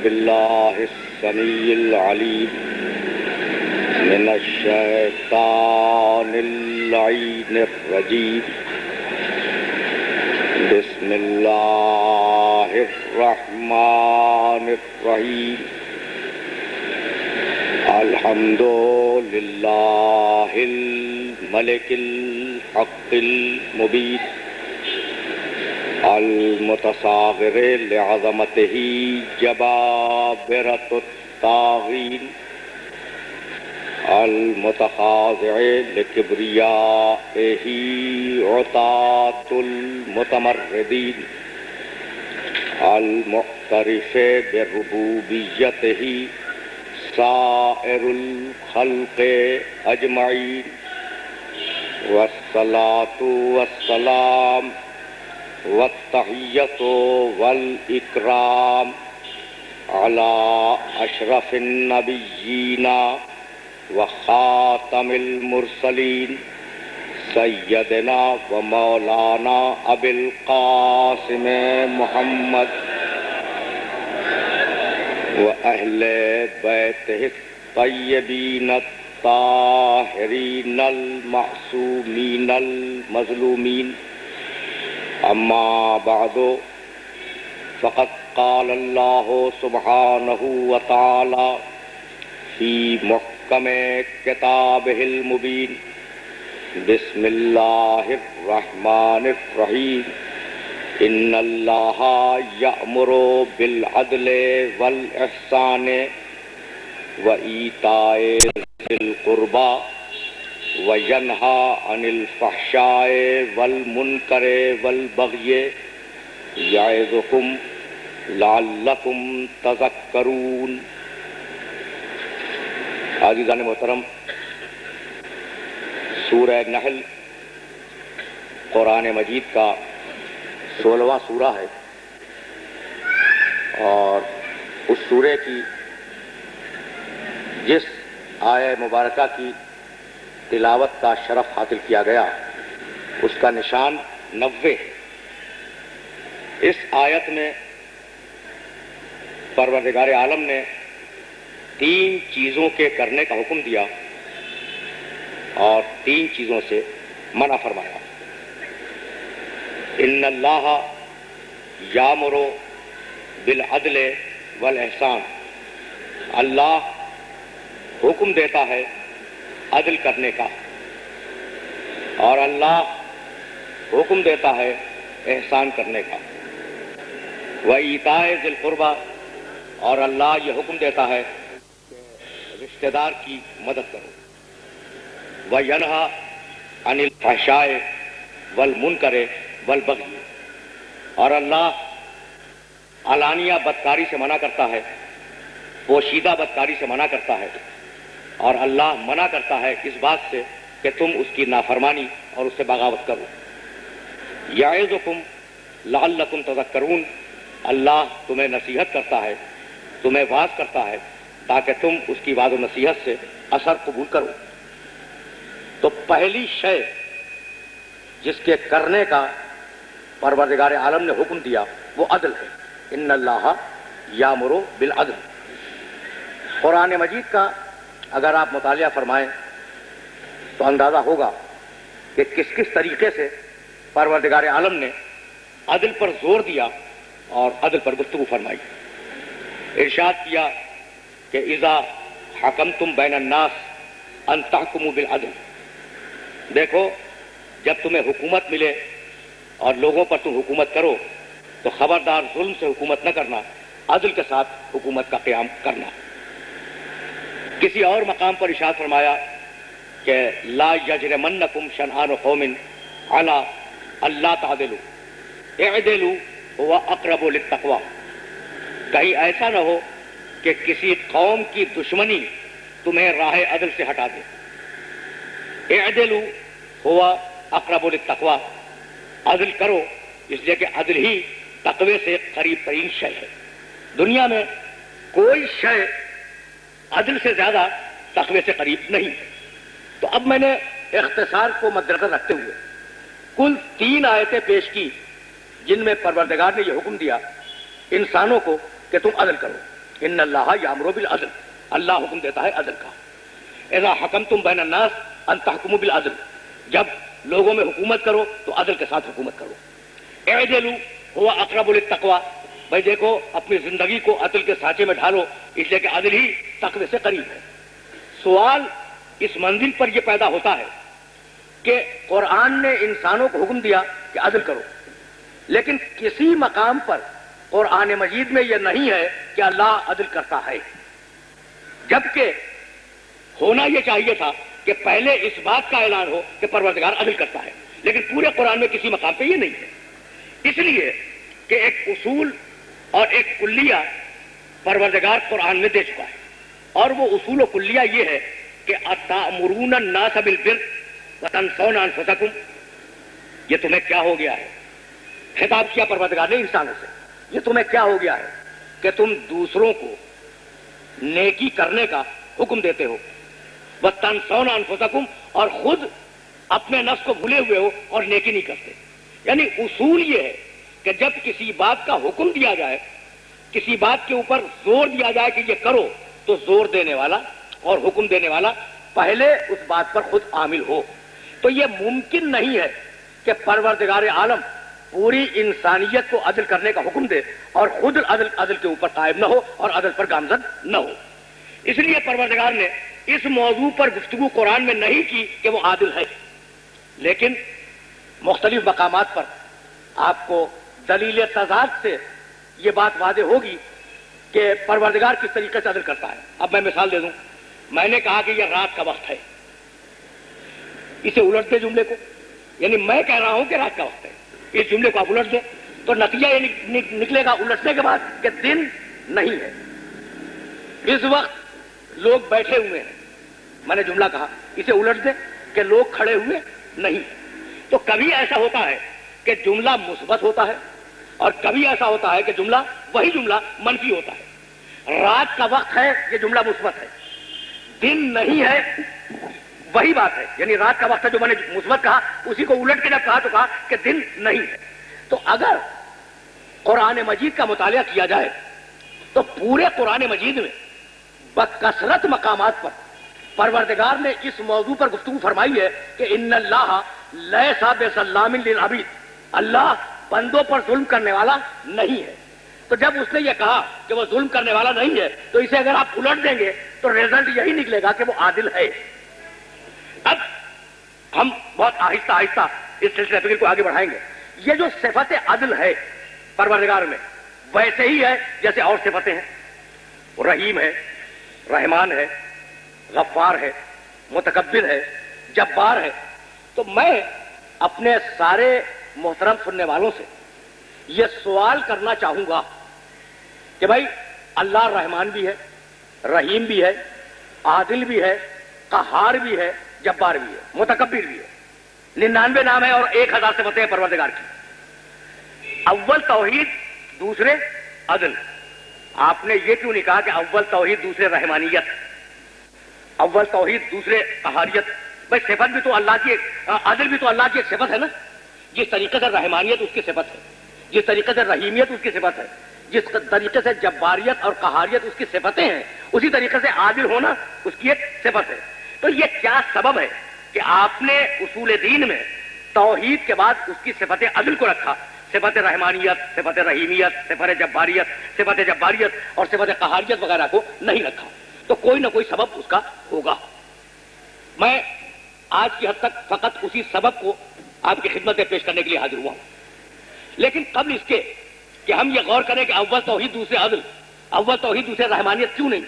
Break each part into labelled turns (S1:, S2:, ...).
S1: بالله السميع العليم من الشيطان اللعين الرجيم. بسم الله الرحمن الرحيم. الحمد لله الملك الحق المبين المتصاغر لعظمته جبابرة الطاغين المتخاضع لكبريائه عتاة المتمردين المعترف بربوبيته سائر الخلق أجمعين. والصلاة والسلام والتحية والإكرام على أشرف النبيين وخاتم المرسلين سيدنا ومولانا أبي القاسم محمد وأهل بيته الطيبين الطاهرين المعصومين المظلومين. أما بعد فقد قال الله سبحانه وتعالى في محكم كتابه المبين. بسم الله الرحمن الرحيم. إن الله يأمر بالعدل والإحسان وإيتاء ذي القربى وَيَنْهَى عَنِ الْفَحْشَاءِ وَالْمُنْكَرِ وَالْبَغْيِ يَعِظُكُمْ لَعَلَّكُمْ تَذَكَّرُونَ. عزیزان محترم، سورہ نحل قرآن مجید کا 16واں سورہ ہے، اور اس سورہ کی جس آیہ مبارکہ کی تلاوت کا شرف حاصل کیا گیا اس کا نشان 90 ہے. اس آیت میں پروردگار عالم نے 3 چیزوں کے کرنے کا حکم دیا اور 3 چیزوں سے منع فرمایا. ان اللہ یامر بالعدل والاحسان. اللہ حکم دیتا ہے عدل کرنے کا، اور اللہ حکم دیتا ہے احسان کرنے کا. وَإِيتَاءِ ذِي الْقُرْبَى. اور اللہ یہ حکم دیتا ہے کہ رشتہ دار کی مدد کرو. وَيَنْهَى عَنِ الْفَحْشَاءِ وَالْمُنْكَرِ وَالْبَغْيِ. اور اللہ علانیہ بدکاری سے منع کرتا ہے، پوشیدہ بدکاری سے منع کرتا ہے، اور اللہ منع کرتا ہے اس بات سے کہ تم اس کی نافرمانی اور اس سے بغاوت کرو. یعظکم لعلکم تذکرون. اللہ تمہیں نصیحت کرتا ہے، تمہیں واعظ کرتا ہے تاکہ تم اس کی وعظ و نصیحت سے اثر قبول کرو. تو پہلی شے جس کے کرنے کا پروردگار عالم نے حکم دیا وہ عدل ہے. ان اللہ یامر بالعدل. قرآن مجید کا اگر آپ مطالعہ فرمائیں تو اندازہ ہوگا کہ کس کس طریقے سے پروردگار عالم نے عدل پر زور دیا اور عدل پر گفتگو فرمائی. ارشاد کیا کہ اذا حکمتم بین الناس ان تحکموا بالعدل. دیکھو، جب تمہیں حکومت ملے اور لوگوں پر تم حکومت کرو تو خبردار ظلم سے حکومت نہ کرنا، عدل کے ساتھ حکومت کا قیام کرنا. کسی اور مقام پر ارشاد فرمایا کہ لا یجرمنکم شنآن قوم علی الا تعدلوا اعدلوا هو اقرب للتقوی. کہیں ایسا نہ ہو کہ کسی قوم کی دشمنی تمہیں راہ عدل سے ہٹا دے. اعدلوا هو اقرب للتقوی. عدل کرو، اس لیے کہ عدل ہی تقوی سے قریب ترین شے ہے. دنیا میں کوئی شے عدل سے زیادہ تقوی سے قریب نہیں. تو اب میں نے اختصار کو مد نظر رکھتے ہوئے کل 3 آیتیں پیش کی جن میں پروردگار نے یہ حکم دیا انسانوں کو کہ تم عدل کرو. ان اللہ یامر بالعدل، اللہ حکم دیتا ہے عدل کا. اذا حکمتم بین الناس ان تحکموا بالعدل، جب لوگوں میں حکومت کرو تو عدل کے ساتھ حکومت کرو. اعدلوا هو اقرب للتقوی، بھائی دیکھو اپنی زندگی کو عدل کے سانچے میں ڈھالو، اس لیے کہ عدل ہی تقوی سے قریب ہے. سوال اس منزل پر یہ پیدا ہوتا ہے کہ قرآن نے انسانوں کو حکم دیا کہ عدل کرو، لیکن کسی مقام پر قرآن مجید میں یہ نہیں ہے کہ اللہ عدل کرتا ہے، جبکہ ہونا یہ چاہیے تھا کہ پہلے اس بات کا اعلان ہو کہ پروردگار عدل کرتا ہے، لیکن پورے قرآن میں کسی مقام پہ یہ نہیں ہے. اس لیے کہ ایک اصول اور ایک کلیہ پروردگار قرآن میں دے چکا ہے، اور وہ اصول و کلیہ یہ ہے کہ اتأمرون الناس بالبر وتنسون انفسکم، یہ تمہیں کیا ہو گیا ہے. خطاب کیا پروردگار نے انسانوں سے، یہ تمہیں کیا ہو گیا ہے کہ تم دوسروں کو نیکی کرنے کا حکم دیتے ہو، وتنسون انفسکم، اور خود اپنے نفس کو بھولے ہوئے ہو اور نیکی نہیں کرتے. یعنی اصول یہ ہے کہ جب کسی بات کا حکم دیا جائے، کسی بات کے اوپر زور دیا جائے کہ یہ کرو، تو زور دینے والا اور حکم دینے والا پہلے اس بات پر خود عامل ہو. تو یہ ممکن نہیں ہے کہ پروردگار عالم پوری انسانیت کو عدل کرنے کا حکم دے اور خود عدل کے اوپر قائم نہ ہو اور عدل پر گامزن نہ ہو. اس لیے پروردگار نے اس موضوع پر گفتگو قرآن میں نہیں کی کہ وہ عادل ہے، لیکن مختلف مقامات پر آپ کو دلیل تضاد سے یہ بات واضح ہوگی کہ پروردگار کس طریقے سے عدل کرتا ہے. اب میں مثال دے دوں. میں نے کہا کہ یہ رات کا وقت ہے، اسے الٹ دے جملے کو، یعنی میں کہہ رہا ہوں کہ رات کا وقت ہے، اس جملے کو آپ الٹ دیں تو نتیجہ یہ نکلے گا الٹنے کے بعد کہ دن نہیں ہے. اس وقت لوگ بیٹھے ہوئے ہیں، میں نے جملہ کہا، اسے الٹ دیں کہ لوگ کھڑے ہوئے نہیں. تو کبھی ایسا ہوتا ہے کہ جملہ مثبت ہوتا ہے اور کبھی ایسا ہوتا ہے کہ وہی جملہ منفی ہوتا ہے. رات کا وقت ہے، یہ جملہ مثبت ہے. دن نہیں ہے، وہی بات ہے، یعنی رات کا وقت ہے جو میں نے مثبت کہا، اسی کو الٹ کے جب کہا تو کہا کہ دن نہیں ہے. تو اگر قرآن مجید کا مطالعہ کیا جائے تو پورے قرآن مجید میں بکثرت مقامات پر پروردگار نے اس موضوع پر گفتگو فرمائی ہے کہ ان اللہ لیس بظلام للعبید، اللہ بندوں پر ظلم کرنے والا نہیں ہے. تو جب اس نے یہ کہا کہ وہ ظلم کرنے والا نہیں ہے تو اسے اگر آپ الٹ دیں گے تو ریزلٹ یہی نکلے گا کہ وہ عادل ہے. اب ہم بہت آہستہ آہستہ اس سلسلہ فکر کو آگے بڑھائیں گے. یہ جو صفت عدل ہے پروردگار میں ویسے ہی ہے جیسے اور صفتیں ہیں. رحیم ہے، رحمان ہے، غفار ہے، متکبر ہے، جبار ہے. تو میں اپنے سارے محترم سننے والوں سے یہ سوال کرنا چاہوں گا کہ بھائی اللہ رحمان بھی ہے، رحیم بھی ہے، عادل بھی ہے، قہار بھی ہے، جبار بھی ہے، متکبر بھی ہے. 99 نام ہے اور 1000 صفتیں ہیں پروردگار کی. اول توحید، دوسرے عدل. آپ نے یہ کیوں نہیں کہا کہ اول توحید دوسرے رحمانیت، اول توحید دوسرے قہاریت؟ بھائی صفت بھی تو اللہ کی، عدل بھی تو اللہ کی ایک صفت ہے نا. جس طریقے سے رحمانیت اس کی صفت ہے، جس طریقے سے رحیمیت اس کی صفت ہے، جس طریقے سے جباریت اور قہاریت اس کی صفتیں ہیں، اسی طریقے سے عادل ہونا اس کی ایک صفت ہے. تو یہ کیا سبب ہے کہ آپ نے اصول دین میں توحید کے بعد اس کی صفت عدل کو رکھا، صفت رحمانیت، صفت رحیمیت، صفت جباریت اور صفت قہاریت وغیرہ کو نہیں رکھا؟ تو کوئی نہ کوئی سبب اس کا ہوگا. میں آج کی حد تک فقط اسی سبب کو آپ کی خدمت میں پیش کرنے کے لیے حاضر ہوا ہوں. لیکن قبل اس کے کہ ہم یہ غور کریں کہ اول توحید دوسرے عدل، اول توحید دوسرے رحمانیت کیوں نہیں،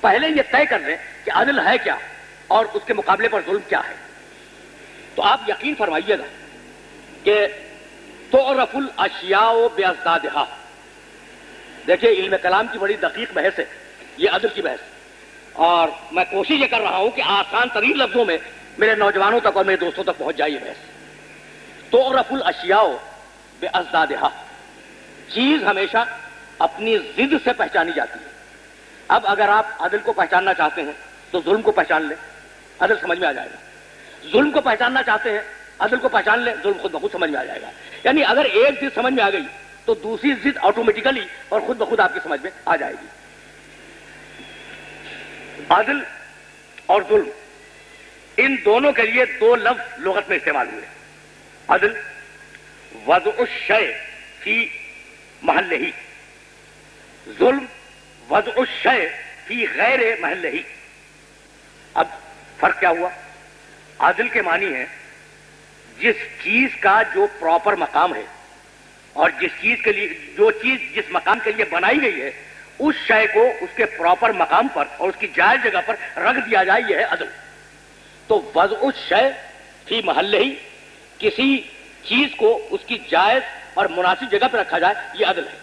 S1: پہلے یہ طے کر لیں کہ عدل ہے کیا اور اس کے مقابلے پر ظلم کیا ہے. تو آپ یقین فرمائیے گا کہ تعرف الاشیاء بازدادها. دیکھیے علم کلام کی بڑی دقیق بحث ہے یہ عدل کی بحث، اور میں کوشش یہ کر رہا ہوں کہ آسان ترین لفظوں میں میرے نوجوانوں تک اور میرے دوستوں تک پہنچ جائے یہ بحث. تعرف الاشیاء بازدادها، چیز ہمیشہ اپنی ضد سے پہچانی جاتی ہے. اب اگر آپ عدل کو پہچاننا چاہتے ہیں تو ظلم کو پہچان لیں، عدل سمجھ میں آ جائے گا. ظلم کو پہچاننا چاہتے ہیں، عدل کو پہچان لیں، ظلم خود بخود سمجھ میں آ جائے گا. یعنی اگر ایک ضد سمجھ میں آ گئی تو دوسری ضد آٹومیٹیکلی اور خود بخود آپ کی سمجھ میں آ جائے گی. عدل اور ظلم، ان دونوں کے لیے دو لفظ لغت میں استعمال ہوئے. عدل وضع الشیء فی محلہ، ظلم وضع الشیء فی غیر محلہ. اب فرق کیا ہوا؟ عدل کے معنی ہے جس چیز کا جو پراپر مقام ہے اور جس چیز کے لیے جو چیز جس مقام کے لیے بنائی گئی ہے اس شے کو اس کے پراپر مقام پر اور اس کی جائز جگہ پر رکھ دیا جائے، یہ ہے عدل. تو وضع الشیء فی محلہ، کسی چیز کو اس کی جائز اور مناسب جگہ پہ رکھا جائے، یہ عدل ہے.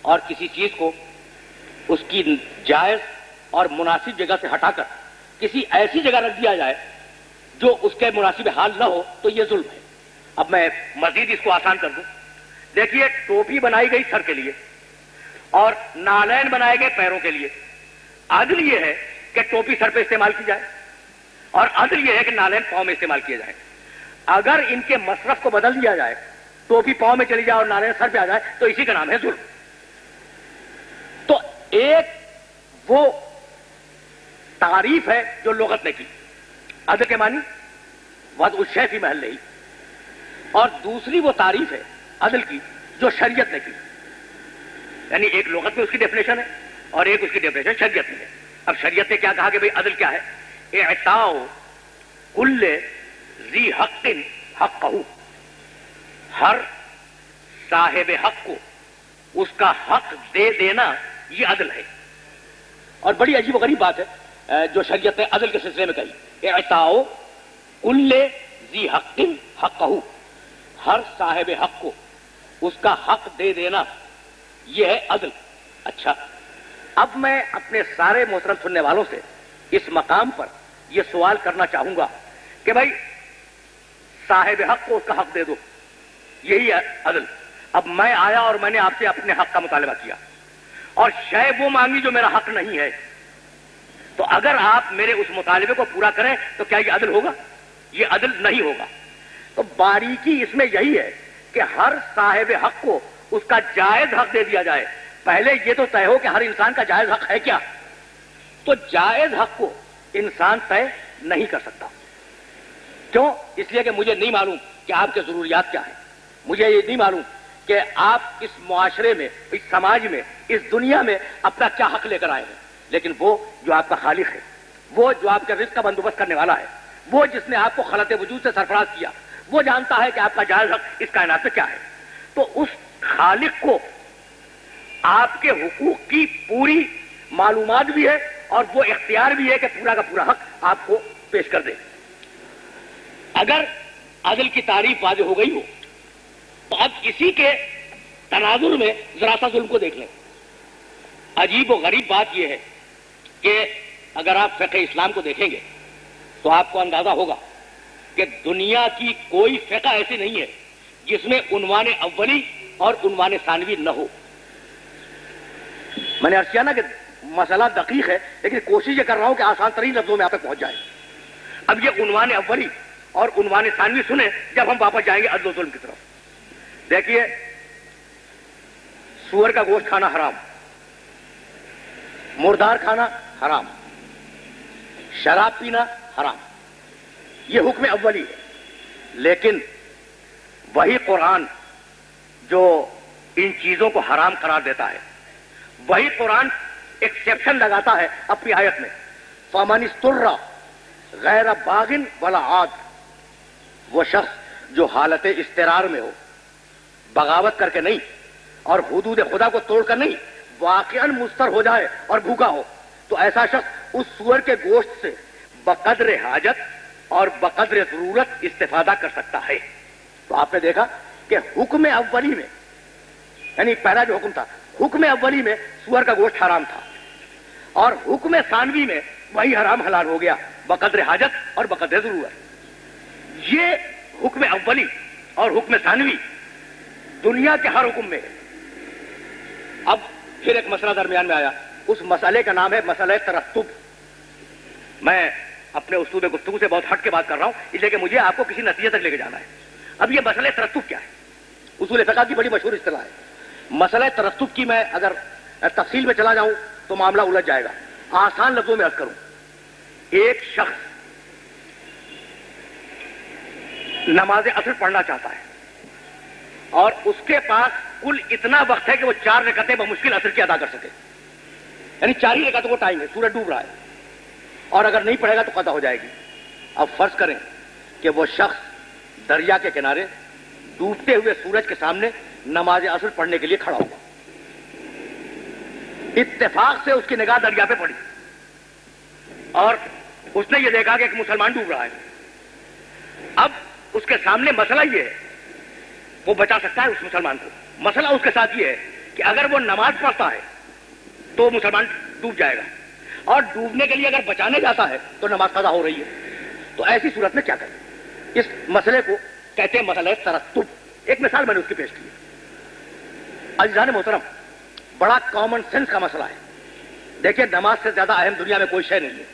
S1: اور کسی چیز کو اس کی جائز اور مناسب جگہ سے ہٹا کر کسی ایسی جگہ رکھ دیا جائے جو اس کے مناسب حال نہ ہو، تو یہ ظلم ہے. اب میں مزید اس کو آسان کر دوں. دیکھیے، ٹوپی بنائی گئی سر کے لیے اور نالین بنائے گئے پیروں کے لیے. عدل یہ ہے کہ ٹوپی سر پہ استعمال کی جائے اور عدل یہ ہے کہ نالین پاؤں میں استعمال کیے جائے. اگر ان کے مصرف کو بدل دیا جائے، ٹوپی پاؤں میں چلی جائے اور نالین سر پہ آ جائے، تو اسی کا نام ہے ظلم. تو ایک وہ تعریف ہے جو لغت نے کی، عدل کے معنی وضع الشیء فی محلہ، اور دوسری وہ تعریف ہے عدل کی جو شریعت نے کی. یعنی ایک لغت میں اس کی ڈیفینیشن ہے اور ایک اس کی ڈیفینیشن شریعت میں ہے. اب شریعت نے کیا کہا کہ بھئی عدل کیا ہے؟ اعطاء کل ذی حق حقہ، ہر صاحب حق کو اس کا حق دے دینا، یہ عدل ہے. اور بڑی عجیب و غریب بات ہے جو شریعت نے عدل کے سلسلے میں کہی. اعطاء کل ذی حق حقہ، ہر صاحب حق کو اس کا حق دے دینا، یہ ہے عدل. اچھا، اب میں اپنے سارے محترم سننے والوں سے اس مقام پر یہ سوال کرنا چاہوں گا کہ بھائی صاحب حق کو اس کا حق دے دو، یہی ہے عدل. اب میں آیا اور میں نے آپ سے اپنے حق کا مطالبہ کیا اور شے وہ مانگی جو میرا حق نہیں ہے، تو اگر آپ میرے اس مطالبے کو پورا کریں تو کیا یہ عدل ہوگا؟ یہ عدل نہیں ہوگا. تو باریکی اس میں یہی ہے کہ ہر صاحب حق کو اس کا جائز حق دے دیا جائے. پہلے یہ تو طے ہو کہ ہر انسان کا جائز حق ہے کیا. تو جائز حق کو انسان طے نہیں کر سکتا. کیوں؟ اس لیے کہ مجھے نہیں معلوم کہ آپ کے ضروریات کیا ہیں، مجھے یہ نہیں معلوم کہ آپ اس معاشرے میں، اس سماج میں، اس دنیا میں اپنا کیا حق لے کر آئے ہیں. لیکن وہ جو آپ کا خالق ہے، وہ جو آپ کے رزق کا بندوبست کرنے والا ہے، وہ جس نے آپ کو خلق وجود سے سرفراز کیا، وہ جانتا ہے کہ آپ کا جائز حق اس کائنات میں کیا ہے. تو اس خالق کو آپ کے حقوق کی پوری معلومات بھی ہے اور وہ اختیار بھی ہے کہ پورا کا پورا حق آپ کو پیش کر دے. اگر عدل کی تعریف واضح ہو گئی ہو تو اب اسی کے تناظر میں ذرا سا ظلم کو دیکھ لیں. عجیب و غریب بات یہ ہے کہ اگر آپ فقہ اسلام کو دیکھیں گے تو آپ کو اندازہ ہوگا کہ دنیا کی کوئی فقہ ایسی نہیں ہے جس میں عنوان اولی اور عنوان ثانوی نہ ہو. میں نے عرض کیا نا کہ مسئلہ دقیق ہے، لیکن کوشش یہ کر رہا ہوں کہ آسان ترین لفظوں میں آپ تک پہنچ جائے. اب یہ عنوان اولی اور عنوان ثانوی سنیں جب ہم واپس جائیں گے عدل و ظلم کی طرف. دیکھیے، سور کا گوشت کھانا حرام، مردار کھانا حرام، شراب پینا حرام، یہ حکم اولی ہے. لیکن وہی قرآن جو ان چیزوں کو حرام قرار دیتا ہے، وہی قرآن ایکسیپشن لگاتا ہے اپنی آیت میں، فَمَنِ اسْتُرَّ غَيْرَ بَاغٍ وَلَا عَادٍ. وہ شخص جو حالت اضطرار میں ہو، بغاوت کر کے نہیں اور حدود خدا کو توڑ کر نہیں، واقعاً مضطر ہو جائے اور بھوکا ہو، تو ایسا شخص اس سور کے گوشت سے بقدر حاجت اور بقدر ضرورت استفادہ کر سکتا ہے. تو آپ نے دیکھا کہ حکم اولی میں، یعنی پہلا جو حکم تھا، حکم اولی میں سور کا گوشت حرام تھا، اور حکم ثانوی میں وہی حرام حلال ہو گیا بقدر حاجت اور بقدر ضرورت. یہ حکم اولی اور حکم ثانوی دنیا کے ہر حکم میں ہے. اب پھر ایک مسئلہ درمیان میں آیا، اس مسئلے کا نام ہے مسئلہ ترتب. میں اپنے اسلوب گفتگو سے بہت ہٹ کے بات کر رہا ہوں، اس لیے کہ مجھے آپ کو کسی نتیجے تک لے کے جانا ہے. اب یہ مسئلہ ترتب کیا ہے؟ اصول فقہ کی بڑی مشہور اصطلاح ہے. مسئلہ ترتب کی میں اگر تفصیل میں چلا جاؤں تو معاملہ الجھ جائے گا. آسان لفظوں میں عرض کروں
S2: ایک شخص نماز عصر پڑھنا چاہتا ہے اور اس کے پاس کل اتنا وقت ہے کہ وہ 4 رکعتیں بمشکل عصر کی ادا کر سکے، یعنی 4 ہی رکعتوں کو ٹائم ہے، سورج ڈوب رہا ہے، اور اگر نہیں پڑھے گا تو قضا ہو جائے گی۔ اب فرض کریں کہ وہ شخص دریا کے کنارے ڈوبتے ہوئے سورج کے سامنے نماز عصر پڑھنے کے لیے کھڑا ہوا، اتفاق سے اس کی نگاہ دریا پہ پڑی اور اس نے یہ دیکھا کہ ایک مسلمان ڈوب رہا ہے۔ اب اس کے سامنے مسئلہ یہ ہے، وہ بچا سکتا ہے اس مسلمان کو۔ مسئلہ اس کے ساتھ یہ ہے کہ اگر وہ نماز پڑھتا ہے تو مسلمان ڈوب جائے گا، اور ڈوبنے کے لیے اگر بچانے جاتا ہے تو نماز قضا ہو رہی ہے۔ تو ایسی صورت میں کیا کریں؟ اس مسئلے کو کہتے ہیں مسئلہ ترتب۔ ایک مثال میں نے اس کی پیش کی ہے۔ عزیزان محترم، بڑا کامن سینس کا مسئلہ ہے۔ دیکھیں، نماز سے زیادہ اہم دنیا میں کوئی شے نہیں ہے،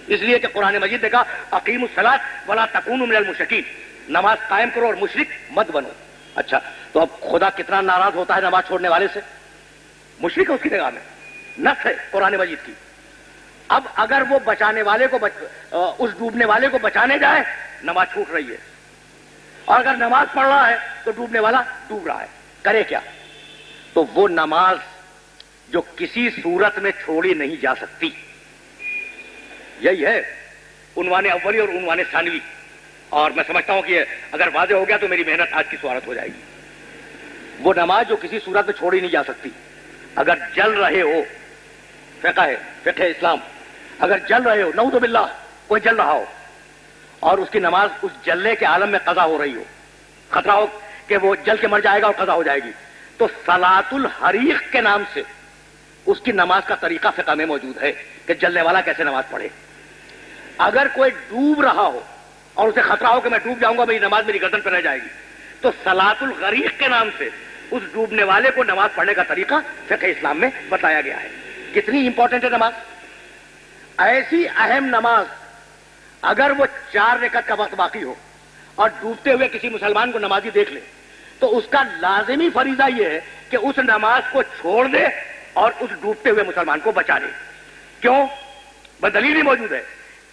S2: اس لیے کہ قرآن مجید نے کہا اقیموا الصلاۃ ولا تکونوا من المشرکین، نماز قائم کرو اور مشرک مت بنو۔ اچھا، تو اب خدا کتنا ناراض ہوتا ہے نماز چھوڑنے والے سے؟ مشرک ہے اس کی نگاہ میں، نص ہے قرآن مجید کی۔ اب اگر وہ بچانے والے کو اس ڈوبنے والے کو بچانے جائے، نماز چھوٹ رہی ہے، اور اگر نماز پڑھ رہا ہے تو ڈوبنے والا ڈوب رہا ہے، کرے کیا؟ تو وہ نماز جو کسی صورت میں چھوڑی نہیں جا سکتی، یہی ہے عنوان اولی اور عنوان ثانوی۔ اور میں سمجھتا ہوں کہ اگر واضح ہو گیا تو میری محنت آج کی سوارت ہو جائے گی۔ وہ نماز جو کسی صورت میں چھوڑی نہیں جا سکتی، اگر جل رہے ہو، فقہ اسلام، اگر جل رہے ہو، نعوذ باللہ کوئی جل رہا ہو اور اس کی نماز اس جلنے کے عالم میں قضا ہو رہی ہو، خطرہ ہو کہ وہ جل کے مر جائے گا اور قضا ہو جائے گی، تو صلاۃ الحریق کے نام سے اس کی نماز کا طریقہ فقہ میں موجود ہے کہ جلنے والا کیسے نماز پڑھے۔ اگر کوئی ڈوب رہا ہو اور اسے خطرہ ہو کہ میں ڈوب جاؤں گا، میری نماز میری گردن پہ رہ جائے گی، تو صلاۃ الغریق کے نام سے اس ڈوبنے والے کو نماز پڑھنے کا طریقہ فقہ اسلام میں بتایا گیا ہے۔ کتنی امپورٹنٹ ہے نماز! ایسی اہم نماز اگر وہ 4 رکعت کا وقت باقی ہو اور ڈوبتے ہوئے کسی مسلمان کو نمازی دیکھ لے تو اس کا لازمی فریضہ یہ ہے کہ اس نماز کو چھوڑ دے اور اس ڈوبتے ہوئے مسلمان کو بچا لے۔ کیوں؟ بدلیل ہی موجود ہے،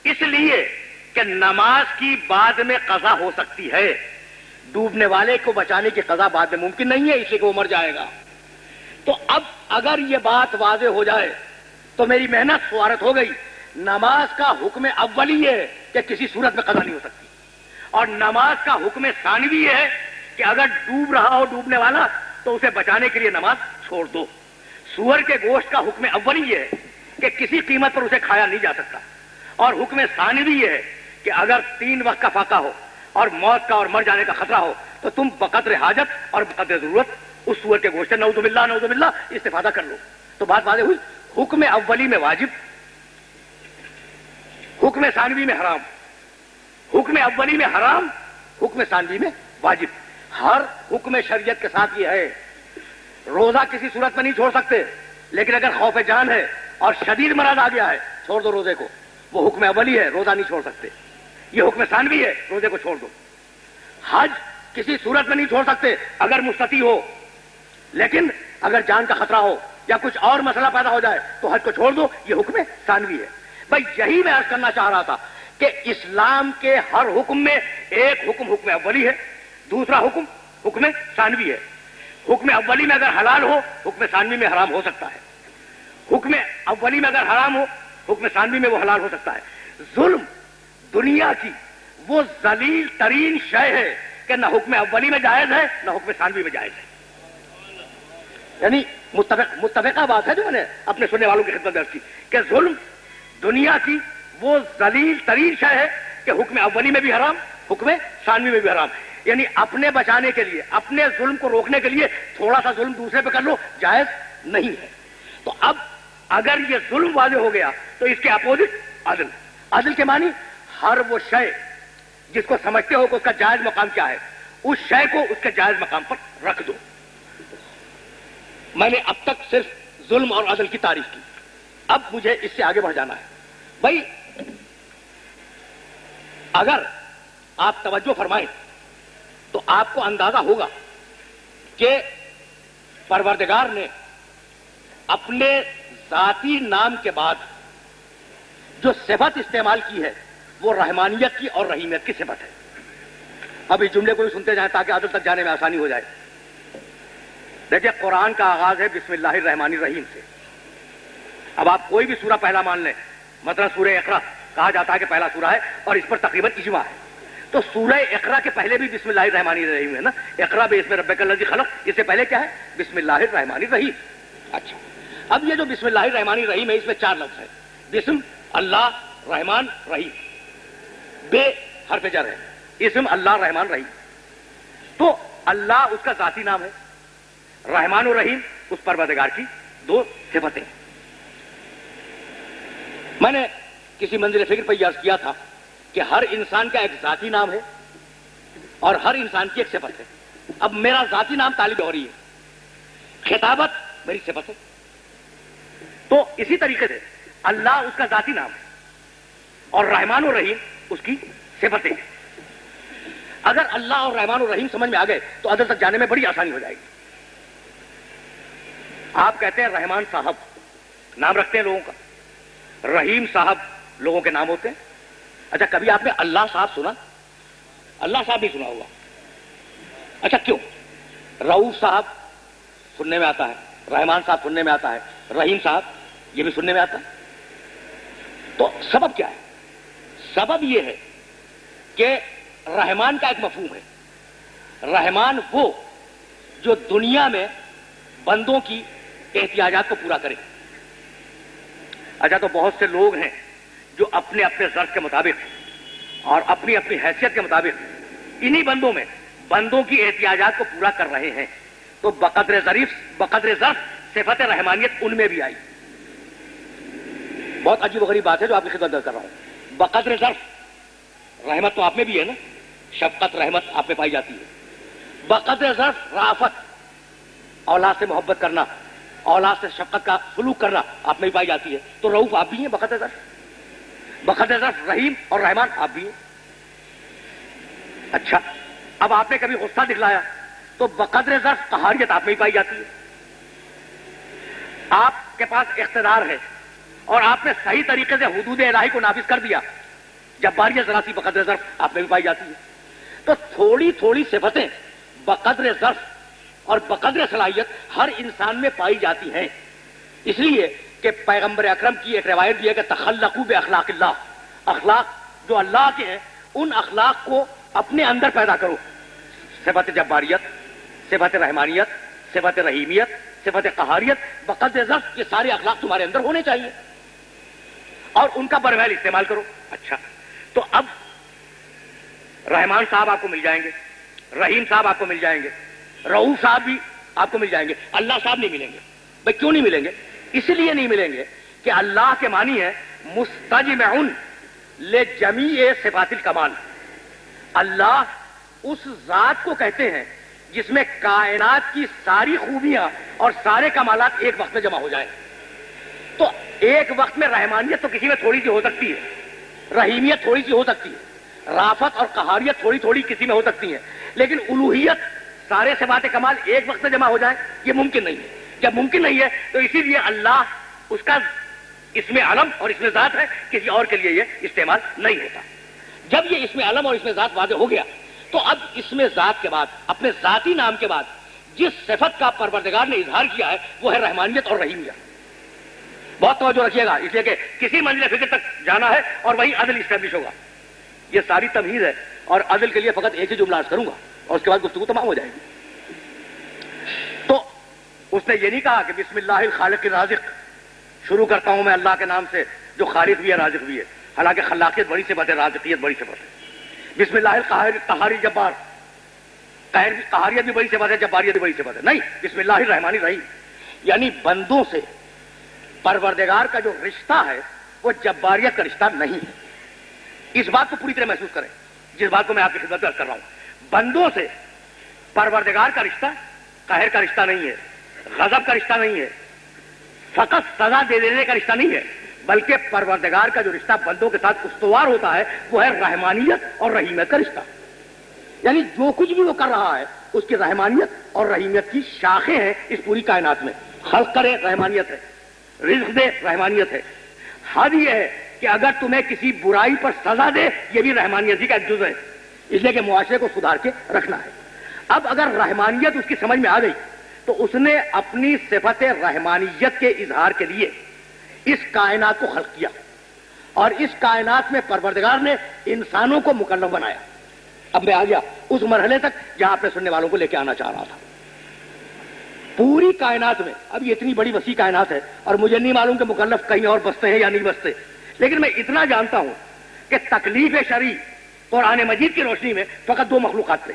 S2: اس لیے کہ نماز کی بعد میں قضا ہو سکتی ہے، ڈوبنے والے کو بچانے کی قضا بعد میں ممکن نہیں ہے، اس لیے کہ وہ مر جائے گا۔ تو اب اگر یہ بات واضح ہو جائے تو میری محنت سوارت ہو گئی۔ نماز کا حکم اولی یہ ہے کہ کسی صورت میں قضا نہیں ہو سکتی، اور نماز کا حکم ثانوی یہ ہے کہ اگر ڈوب رہا ہو ڈوبنے والا تو اسے بچانے کے لیے نماز چھوڑ دو۔ سور کے گوشت کا حکم اولی یہ ہے کہ کسی قیمت پر اسے کھایا نہیں جا سکتا، اور حکم ثانوی یہ ہے کہ اگر 3 وقت کا فاقہ ہو اور موت کا اور مر جانے کا خطرہ ہو تو تم بقدر حاجت اور بقدر ضرورت اس سور کے گوشت سے نعوذ باللہ استفادہ کر لو۔ تو بات واضح ہوئی، حکم اولی میں واجب، حکم ثانوی میں حرام، حکم اولی میں حرام، حکم ثانوی میں واجب۔ ہر حکم شریعت کے ساتھ یہ ہے، روزہ کسی صورت میں نہیں چھوڑ سکتے، لیکن اگر خوف جان ہے اور شدید مرض آ گیا ہے چھوڑ دو روزے کو، وہ حکم اولی ہے، روزہ نہیں چھوڑ سکتے۔ یہ حکم ثانوی ہے، روزے کو چھوڑ دو۔ حج کسی صورت میں نہیں چھوڑ سکتے، اگر مستطیع ہو، لیکن اگر جان کا خطرہ ہو یا کچھ اور مسئلہ پیدا ہو جائے تو حج کو چھوڑ دو، یہ حکم ثانوی ہے۔ بھائی یہی میں عرض کرنا چاہ رہا تھا کہ اسلام کے ہر حکم میں ایک حکم حکم اولی ہے، دوسرا حکم حکم ثانوی ہے۔ حکم اولی میں اگر حلال ہو، حکم ثانوی میں حرام ہو سکتا ہے، حکم اولی میں اگر حرام ہو، حکم ثانوی میں وہ حلال ہو سکتا ہے۔ ظلم دنیا کی وہ ذلیل ترین شے ہے کہ نہ حکم اولی میں جائز ہے نہ حکم ثانوی میں جائز ہے۔ یعنی متفقہ بات ہے جو میں نے اپنے سننے والوں کی خدمت میں عرض کی کہ ظلم دنیا کی وہ ذلیل ترین شے ہے کہ حکم اولی میں بھی حرام، حکم ثانوی میں بھی حرام۔ یعنی اپنے بچانے کے لیے، اپنے ظلم کو روکنے کے لیے تھوڑا سا ظلم دوسرے پہ کر لو، جائز نہیں ہے۔ تو اب اگر یہ ظلم واضح ہو گیا تو اس کے اپوزٹ عدل۔ عدل کے معنی ہر وہ شے جس کو سمجھتے ہو کہ اس کا جائز مقام کیا ہے، اس شے کو اس کے جائز مقام پر رکھ دو۔ میں نے اب تک صرف ظلم اور عدل کی تعریف کی، اب مجھے اس سے آگے بڑھ جانا ہے۔ بھائی اگر آپ توجہ فرمائیں تو آپ کو اندازہ ہوگا کہ پروردگار نے اپنے ذاتی نام کے بعد جو صفت استعمال کی ہے وہ رحمانیت کی اور رحیمیت کی صفت ہے. اب اس جملے کو بھی سنتے جائیں تاکہ عدل تک جانے میں آسانی ہو جائے. دیکھیے قرآن کا آغاز ہے بسم اللہ الرحمن الرحیم سے. اب آپ کوئی بھی سورہ پہلا مان لیں, مثلا سورہ اقرا کہا جاتا ہے کہ پہلا سورہ ہے اور اس پر تقریباً اجماع ہے. تو سورہ اقرا کے پہلے بھی بسم اللہ الرحمن الرحیم ہے نا. اقرا باسم ربک الذی خلق, اس سے پہلے کیا ہے؟ بسم اللہ الرحمن الرحیم. اچھا, اب یہ جو بسم اللہ الرحمن الرحیم ہے اس میں 4 لفظ ہے. بسم اللہ رحمان رحیم, بے حرف جر ہے, اسم اللہ رحمان رحیم. تو اللہ اس کا ذاتی نام ہے, رحمان و رحیم اس پروردگار کی 2 صفتیں. میں نے کسی منزل فکر پر عرض کیا تھا کہ ہر انسان کا ایک ذاتی نام ہے اور ہر انسان کی ایک صفت ہے. اب میرا ذاتی نام طالب غوری ہے, خطابت میری صفت ہے. تو اسی طریقے سے اللہ اس کا ذاتی نام ہے اور رحمان و رحیم اس کی صفتیں ہیں. اگر اللہ اور رحمان و رحیم سمجھ میں آ گئے تو عدل تک جانے میں بڑی آسانی ہو جائے گی. آپ کہتے ہیں رحمان صاحب, نام رکھتے ہیں لوگوں کا, رحیم صاحب لوگوں کے نام ہوتے ہیں. اچھا, کبھی آپ نے اللہ صاحب سنا؟ اللہ صاحب نہیں سنا ہوگا. اچھا کیوں؟ رؤوف صاحب سننے میں آتا ہے, رحمان صاحب سننے میں آتا ہے, رحیم صاحب یہ بھی سننے میں آتا ہے. تو سبب کیا ہے؟ سبب یہ ہے کہ رحمان کا ایک مفہوم ہے. رحمان وہ جو دنیا میں بندوں کی احتیاجات کو پورا کرے. اچھا, تو بہت سے لوگ ہیں جو اپنے اپنے ظرف کے مطابق اور اپنی اپنی حیثیت کے مطابق انہی بندوں میں بندوں کی احتیاجات کو پورا کر رہے ہیں. تو بقدر ظرف صفت رحمانیت ان میں بھی آئی. بہت عجیب و غریب بات ہے جو آپ کی خدمت کر رہا ہوں. بقدر ظرف رحمت تو آپ میں بھی ہے نا, شفقت رحمت آپ میں پائی جاتی ہے. بقدر ظرف رافت, اولاد سے محبت کرنا, اولاد سے شفقت کا سلوک کرنا آپ میں بھی پائی جاتی ہے. تو رؤوف آپ بھی ہیں بقدر ظرف. بقدر ظرف رحیم اور رحمان آپ بھی ہیں. اچھا, اب آپ نے کبھی غصہ دکھلایا تو بقدر ظرف قہاریت آپ میں بھی پائی جاتی ہے. آپ کے پاس اقتدار ہے اور آپ نے صحیح طریقے سے حدود الہی کو نافذ کر دیا, جباریت ذرا سی بقدر ظرف آپ میں بھی پائی جاتی ہے. تو تھوڑی تھوڑی صفتیں بقدر ظرف اور بقدر صلاحیت ہر انسان میں پائی جاتی ہیں. اس لیے کہ پیغمبر اکرم کی ایک روایت بھی ہے کہ تخلقوا باخلاق اللہ, اخلاق جو اللہ کے ہیں ان اخلاق کو اپنے اندر پیدا کرو. صفت جباریت, صفت رحمانیت, صفت رحیمیت, صفت قہاریت, بقدر ظرف, یہ سارے اخلاق تمہارے اندر ہونے چاہیے اور ان کا برمحل استعمال کرو. اچھا, تو اب رحمان صاحب آپ کو مل جائیں گے, رحیم صاحب آپ کو مل جائیں گے, رؤوف صاحب بھی آپ کو مل جائیں گے, اللہ صاحب نہیں ملیں گے. بھائی کیوں نہیں ملیں گے؟ اس لیے نہیں ملیں گے کہ اللہ کے معنی ہے مستجمع لجمیع صفات الکمال. اللہ اس ذات کو کہتے ہیں جس میں کائنات کی ساری خوبیاں اور سارے کمالات ایک وقت میں جمع ہو جائیں. تو ایک وقت میں رحمانیت تو کسی میں تھوڑی سی ہو سکتی ہے, رحیمیت تھوڑی سی ہو سکتی ہے, رافت اور قہاریت تھوڑی تھوڑی کسی میں ہو سکتی ہیں, لیکن الوہیت سارے صفات کمال ایک وقت میں جمع ہو جائیں یہ ممکن نہیں ہے. جب ممکن نہیں ہے تو اسی لیے اللہ اس کا اس میں علم اور اس میں ذات ہے, کسی اور کے لیے یہ استعمال نہیں ہوتا. جب یہ اس میں علم اور اس میں ذات واضح ہو گیا تو اب اس میں ذات کے بعد, اپنے ذاتی نام کے بعد جس صفت کا پروردگار نے اظہار کیا ہے وہ ہے رحمانیت اور رحیمیت. بہت توجہ رکھیے گا, اس لیے کہ کسی منزل فکر تک جانا ہے اور وہی عدل اسٹیبلش ہوگا. یہ ساری تمہید ہے اور عدل کے لیے فقط ایک ہی جملہ عرض کروں گا اور اس کے بعد گفتگو تمام ہو جائے گی. تو اس نے یہ نہیں کہا کہ بسم اللہ الخالق الرازق, شروع کرتا ہوں میں اللہ کے نام سے جو خالق بھی ہے رازق بھی ہے, حالانکہ خلاقیت بڑی صفت ہے, رازقیت بڑی صفت ہے. بسم اللہ القہار جبار, قہاریت بھی بڑی صفت ہے, جباریت بھی بڑی صفت ہے. نہیں, بسم اللہ الرحمن الرحیم, یعنی بندوں سے پروردگار کا جو رشتہ ہے وہ جباریت کا رشتہ نہیں ہے. اس بات کو پوری طرح محسوس کریں جس بات کو میں آپ کی خدمت میں عرض کر رہا ہوں. بندوں سے پروردگار کا رشتہ قہر کا رشتہ نہیں ہے, غضب کا رشتہ نہیں ہے, فقط سزا دے دینے کا رشتہ نہیں ہے, بلکہ پروردگار کا جو رشتہ بندوں کے ساتھ استوار ہوتا ہے وہ ہے رحمانیت اور رحیمیت کا رشتہ. یعنی جو کچھ بھی وہ کر رہا ہے اس کی رحمانیت اور رحیمیت کی شاخیں ہیں اس پوری کائنات میں. خلق کرے رحمانیت ہے, رزق دے رحمانیت ہے, حد یہ ہے کہ اگر تمہیں کسی برائی پر سزا دے، یہ بھی رحمانیت کا ایک جز ہے، اس لیے کہ معاشرے کو سدھار کے رکھنا ہے۔ اب اگر رحمانیت اس کی سمجھ میں آ گئی تو اس نے اپنی صفت رحمانیت کے اظہار کے لیے اس کائنات کو خلق کیا، اور اس کائنات میں پروردگار نے انسانوں کو مکلف بنایا۔ اب میں آ گیا اس مرحلے تک جہاں اپنے سننے والوں کو لے کے آنا چاہ رہا تھا۔ پوری کائنات میں، اب یہ اتنی بڑی وسیع کائنات ہے اور مجھے نہیں معلوم کہ مکلف کہیں اور بستے ہیں یا نہیں بستے، لیکن میں اتنا جانتا ہوں کہ تکلیف شرعی قرآن مجید کی روشنی میں فقط دو مخلوقات تھے۔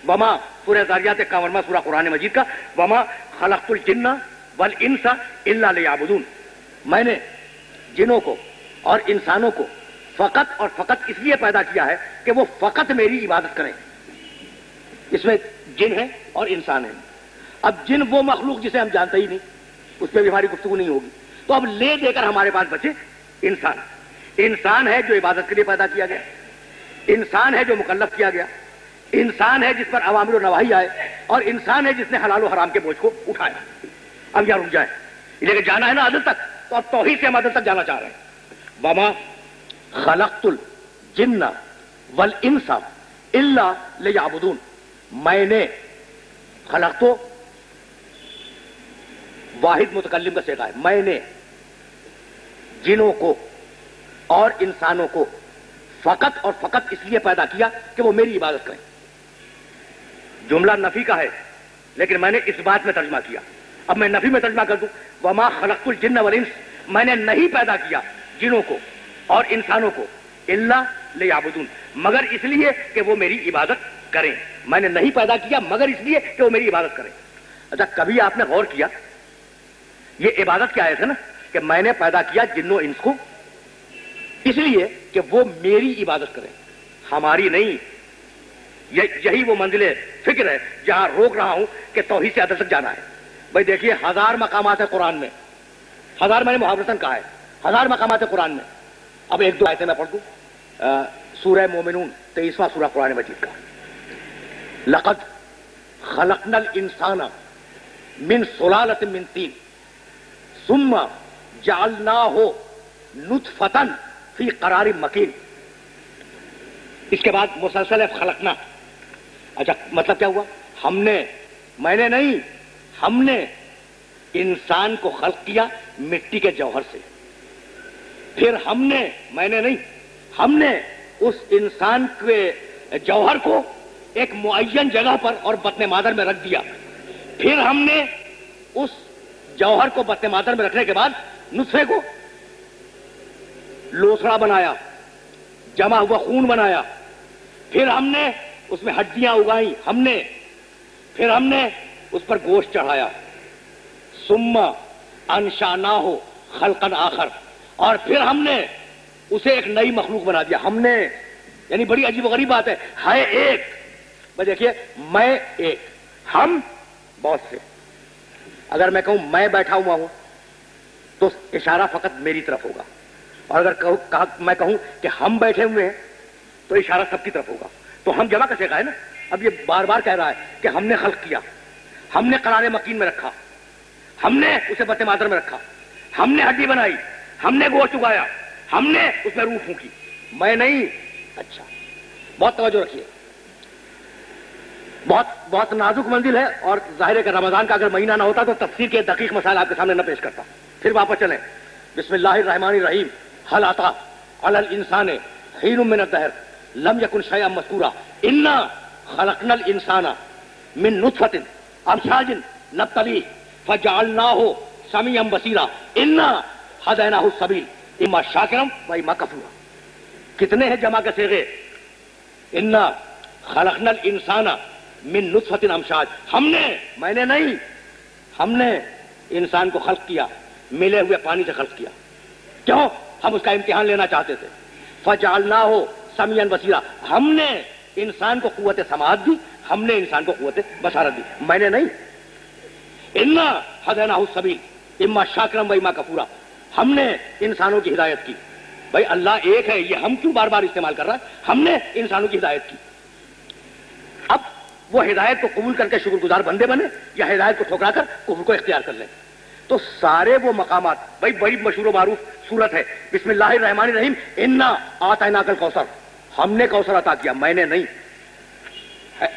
S2: وما، سورہ ذاریات 51واں سورہ قرآن مجید کا، وما خلقت الجن والانس الا لیعبدون، میں نے جنوں کو اور انسانوں کو فقط اور فقط اس لیے پیدا کیا ہے کہ وہ فقط میری عبادت کریں۔ اس میں جن ہیں اور انسان ہیں۔ اب جن وہ مخلوق جسے ہم جانتے ہی نہیں، اس پہ بھی ہماری گفتگو نہیں ہوگی، تو اب لے دے کر ہمارے پاس بچے انسان۔ انسان ہے جو عبادت کے لیے پیدا کیا گیا، انسان ہے جو مکلف کیا گیا، انسان ہے جس پر اوامر و نواہی آئے، اور انسان ہے جس نے حلال و حرام کے بوجھ کو اٹھایا۔ اب یہاں رک جائیں، لیکن جانا ہے نا عدل تک، تو اب توحید سے ہم عدل تک جانا چاہ رہے ہیں۔ وما خلقت الجن والانس الا لیعبدون، میں نے خلق تو واحد متکلم کا صیغہ ہے، میں نے جنوں کو اور انسانوں کو فقط اور فقط اس لیے پیدا کیا کہ وہ میری عبادت کریں۔ جملہ نفی کا ہے لیکن میں نے اس بات میں ترجمہ کیا۔ اب میں نفی میں ترجمہ کر دوں، وما خلقت الجن والانس، میں نے نہیں پیدا کیا جنوں کو اور انسانوں کو الا لیعبدون، مگر اس لیے کہ وہ میری عبادت کریں۔ میں نے نہیں پیدا کیا مگر اس لیے کہ وہ میری عبادت کریں۔ اچھا، کبھی آپ نے غور کیا یہ عبادت کیا ہے نا، کہ میں نے پیدا کیا جنوں انس کو اس لیے کہ وہ میری عبادت کریں، ہماری نہیں۔ یہی وہ منزل فکر ہے جہاں روک رہا ہوں کہ توحید سے عدل تک جانا ہے۔ بھائی دیکھیے، 1000 مقامات ہیں قرآن میں، 1000 میں نے محاورتاً کہا ہے، 1000 مقامات ہیں قرآن میں۔ اب ایک دو آیتیں میں پڑھ دوں، سورہ مومنون 23واں سورہ قرآن مجید کا، لقد خلقنا الانسان من سلالۃ من طین ثم جعلناہ نطفۃ فی قرار مکین۔ اس کے بعد مسلسل ہے خلقنا۔ اچھا، مطلب کیا ہوا؟ ہم نے، میں نے نہیں، ہم نے انسان کو خلق کیا مٹی کے جوہر سے، پھر ہم نے، میں نے نہیں، ہم نے اس انسان کے جوہر کو ایک معین جگہ پر اور بطن مادر میں رکھ دیا، پھر ہم نے اس جوہر کو بطن مادر میں رکھنے کے بعد نطفے کو لوسڑا بنایا، جمع ہوا خون بنایا، پھر ہم نے اس میں ہڈیاں اگائیں، پھر ہم نے اس پر گوشت چڑھایا، ثم انشأناہ خلقا آخر، اور پھر ہم نے اسے ایک نئی مخلوق بنا دیا۔ ہم نے، یعنی بڑی عجیب و غریب بات ہے ایک، بھائی دیکھیے، میں ایک، ہم بہت سے۔ اگر میں کہوں میں بیٹھا ہوا ہوں تو اشارہ فقط میری طرف ہوگا، اور اگر میں کہوں کہ ہم بیٹھے ہوئے ہیں تو اشارہ سب کی طرف ہوگا۔ تو ہم جمع کا صیغہ ہے نا۔ اب یہ بار بار کہہ رہا ہے کہ ہم نے خلق کیا، ہم نے قرار مکین میں رکھا، ہم نے اسے بطن مادر میں رکھا، ہم نے ہڈی بنائی، ہم نے گوشت اگایا، ہم نے اس میں روح پھونکی، میں نہیں۔ اچھا، بہت توجہ رکھیے، بہت نازک منزل ہے، اور ظاہر ہے کہ رمضان کا اگر مہینہ نہ ہوتا تو تفسیر کے دقیق مسائل آپ کے سامنے نہ پیش کرتا۔ پھر واپس چلیں، بسم اللہ الرحمن الرحیم، هل اتى على الانسان حين من الدهر لم يكن شيئا مذكورا انا خلقنا الانسان من نطفة امشاج نبتليه فجعلناه سميعا بصيرا انا هديناه السبيل اما شاكرا واما كفورا۔ کتنے ہیں جمع کے صیغے؟ انا خلقنا الانسان من نطفة امشاج، ہم نے، میں نے نہیں، ہم نے انسان کو خلق کیا، ملے ہوئے پانی سے خلق کیا۔ کیوں؟ ہم اس کا امتحان لینا چاہتے تھے۔ فجعلناہ سمیعا بصیرا، ہم نے انسان کو قوت سماعت دی، ہم نے انسان کو قوت بصارت دی، میں نے نہیں۔ انا ہدیناہ السبیل اما شاکرا و اما کفورا، ہم نے انسانوں کی ہدایت کی۔ بھائی اللہ ایک ہے، یہ ہم کیوں بار بار استعمال کر رہا ہے؟ ہم نے انسانوں کی ہدایت کی۔ اب وہ ہدایت کو قبول کر کے شکر گزار بندے بنے، یا ہدایت کو ٹھکرا کر کفر کو اختیار کر لیں؟ تو سارے وہ مقامات، بھائی بڑی مشہور و معروف سورت ہے بسم اللہ الرحمن الرحیم، انا آتیناک الکوثر، ہم نے کوثر عطا کیا، میں نے نہیں،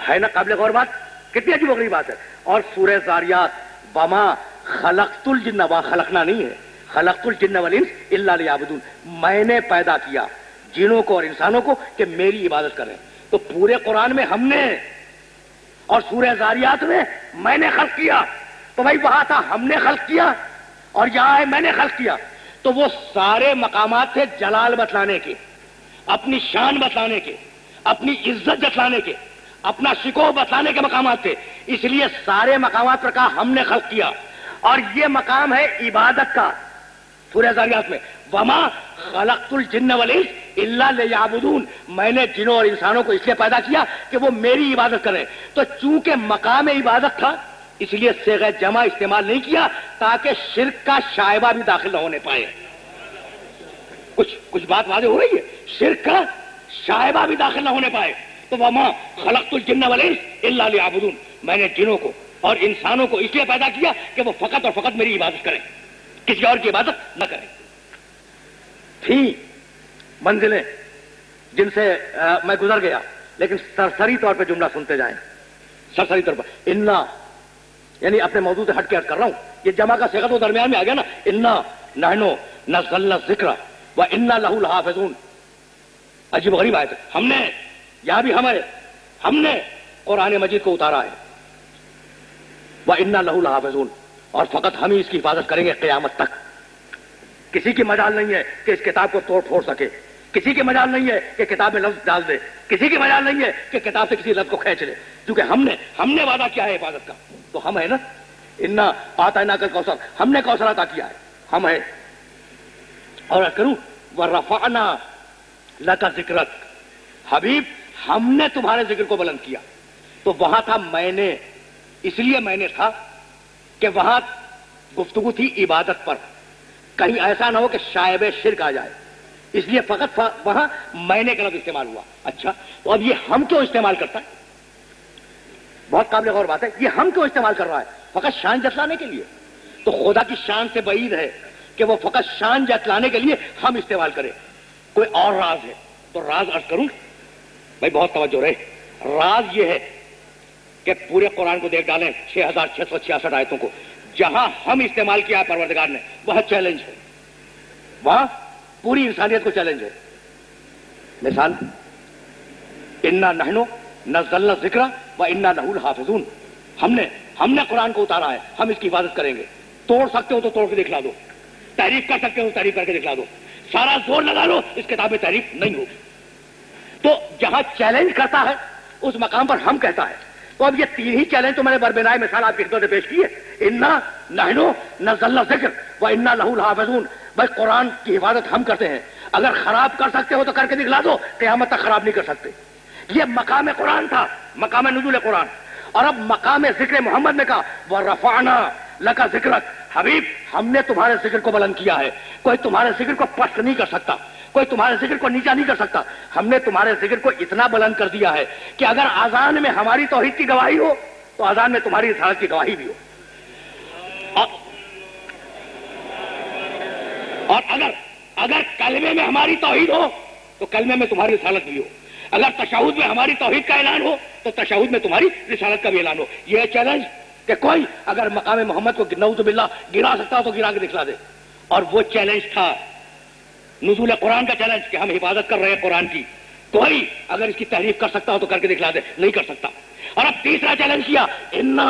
S2: ہے نا قابل غور بات؟ کتنی عجیب و غریب بات ہے. اور سورہ زاریات وما خلقت الجن، وا خلقنا نہیں ہے، خلقت الجن والانس الا لیعبدون، میں نے پیدا کیا جنوں کو اور انسانوں کو کہ میری عبادت کریں. تو پورے قرآن میں ہم نے، اور سورہ زاریات میں نے خلق کیا. تو بھائی وہاں تھا ہم نے خلق کیا اور یہاں ہے میں نے خلق کیا. تو وہ سارے مقامات تھے جلال بتلانے کے، اپنی شان بتلانے کے، اپنی عزت جتلانے کے، اپنا شکوہ بتلانے کے مقامات تھے. اس لیے سارے مقامات پر کہا ہم نے خلق کیا. اور یہ مقام ہے عبادت کا سورہ زاریات میں، وما خلقت الجن والانس الا لیعبدون، میں نے جنوں اور انسانوں کو اس لیے پیدا کیا کہ وہ میری عبادت کریں. تو چونکہ مقام عبادت تھا اس لیے صیغہ جمع استعمال نہیں کیا تاکہ شرک کا شائبہ بھی داخل نہ ہونے پائے. کچھ بات واضح ہو رہی ہے؟ شرک کا شائبہ بھی داخل نہ ہونے پائے. تو وما خلقت الجن والانس الا لیعبدون، میں نے جنوں کو اور انسانوں کو اس لیے پیدا کیا کہ وہ فقط اور فقط میری عبادت کریں، کسی اور کی عبادت نہ کریں. تھی منزلیں جن سے میں گزر گیا، لیکن سرسری طور پہ جملہ سنتے جائیں، سرسری طور پر. انا یعنی اپنے موضوع سے ہٹ کے عرض کر رہا ہوں، یہ جمع کا صیغہ تو درمیان میں آ گیا نا. انا نحن نزلنا الذکر وانا لہ لحافظون، عجیب غریب آیت ہے. ہم نے، یہاں بھی ہم نے قرآن مجید کو اتارا ہے، وانا لہ لحافظون، اور فقط ہم ہی اس کی حفاظت کریں گے قیامت تک. کسی کی مجال نہیں ہے کہ اس کتاب کو توڑ پھوڑ سکے، کسی کی مجال نہیں ہے کہ کتاب میں لفظ ڈال دے، کسی کی مجال نہیں ہے کہ کتاب سے کسی لفظ کو کھینچ لے، کیونکہ ہم نے وعدہ کیا ہے حفاظت کا. تو ہم ہے نا، انا آتیناک الکوثر، ہم نے کوثر عطا کیا ہے، ہم ہے. اور کروں ورفعنا لک ذکرک، حبیب ہم نے تمہارے ذکر کو بلند کیا. تو وہاں تھا میں نے، اس لیے میں نے تھا کہ وہاں گفتگو تھی عبادت پر، کہیں ایسا نہ ہو کہ شائب شرک آ جائے، اس لیے فقط وہاں میں نے کا لفظ استعمال ہوا. اچھا تو اب یہ ہم کیوں استعمال کرتا ہے؟ بہت قابل غور بات ہے. یہ ہم کیوں استعمال کر رہا ہے؟ فقط شان جتلانے کے لیے. تو خدا کی شان سے بعید ہے کہ وہ فقط شان جتلانے کے لیے ہم استعمال کریں. کوئی اور راز ہے تو راز عرض کروں بھائی، بہت توجہ رہے. راز یہ ہے کہ پورے قرآن کو دیکھ ڈالیں 6666 آیتوں کو، جہاں ہم استعمال کیا ہے پروردگار نے وہاں چیلنج ہے، وہاں پوری انسانیت کو چیلنج ہے. مثال انا نحن نزلنا الذکر وانا لہ لحافظون، ہم نے قرآن کو اتارا ہے، ہم اس کی حفاظت کریں گے. توڑ سکتے ہو تو توڑ کے دکھلا دو، تحریف کر سکتے ہو تو تحریف کر کے دکھلا دو، سارا زور لگا لو اس کتاب میں تحریف نہیں ہوگی. تو جہاں چیلنج کرتا ہے اس مقام پر ہم کہتا ہے. تو اب یہ تین ہی چیلنج تو میں نے بربنائے مثال آپ کی خدمت میں پیش کی ہے. انا نحن نزلنا الذکر وانا لہ لحافظون، بھائی قرآن کی حفاظت ہم کرتے ہیں، اگر خراب کر سکتے ہو تو کر کے دکھلا دو، قیامت تک خراب نہیں کر سکتے. یہ مقام قرآن تھا، مقام نزول قرآن. اور اب مقام ذکر محمد نے کہا وَرَفَعْنَا لَكَ ذِكْرَكَ، حبیب ہم نے تمہارے ذکر کو بلند کیا ہے. کوئی تمہارے ذکر کو پست نہیں کر سکتا، کوئی تمہارے ذکر کو نیچا نہیں کر سکتا. ہم نے تمہارے ذکر کو اتنا بلند کر دیا ہے کہ اگر اذان میں ہماری توحید کی گواہی ہو تو اذان میں تمہاری رسالت کی گواہی بھی ہو. اور اگر کلمے میں ہماری توحید ہو تو کلمے میں تمہاری رسالت بھی ہو. اگر تشہد میں ہماری توحید کا اعلان ہو تو تشہد میں تمہاری رسالت کا بھی اعلان ہو. یہ چیلنج کہ کوئی اگر مقام محمد کو نعوذ باللہ گرا سکتا ہو تو گرا کے دکھلا دے. اور وہ چیلنج تھا نزول قرآن کا چیلنج کہ ہم حفاظت کر رہے ہیں قرآن کی. کوئی اگر اس کی تحریف کر سکتا ہو تو کر کے دکھلا دے، نہیں کر سکتا. اور اب تیسرا چیلنج کیا انا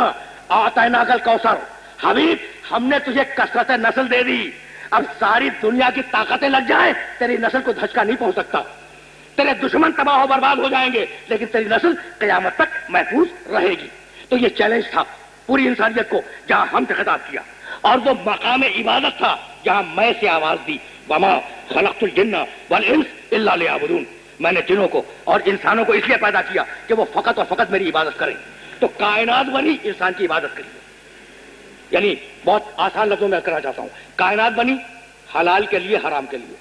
S2: اعطیناک الکوثر، حبیب ہم نے تجھے کثرت نسل دے دی، اب ساری دنیا کی طاقتیں لگ جائیں تیری نسل کو دھچکا نہیں پہنچ سکتا، تیرے دشمن تباہ و برباد ہو جائیں گے لیکن تیری نسل قیامت تک محفوظ رہے گی. تو یہ چیلنج تھا پوری انسانیت کو جہاں ہم سے خطاب کیا. اور وہ مقام عبادت تھا جہاں میں سے آواز دی وما خلقت الجن والانس الا لیعبدون، میں نے جنوں کو اور انسانوں کو اس لیے پیدا کیا کہ وہ فقط اور فقط میری عبادت کریں. تو کائنات بنی انسان کی عبادت کے لیے، یعنی بہت آسان لفظوں میں کہنا چاہتا ہوں، کائنات بنی حلال کے لیے حرام کے لیے،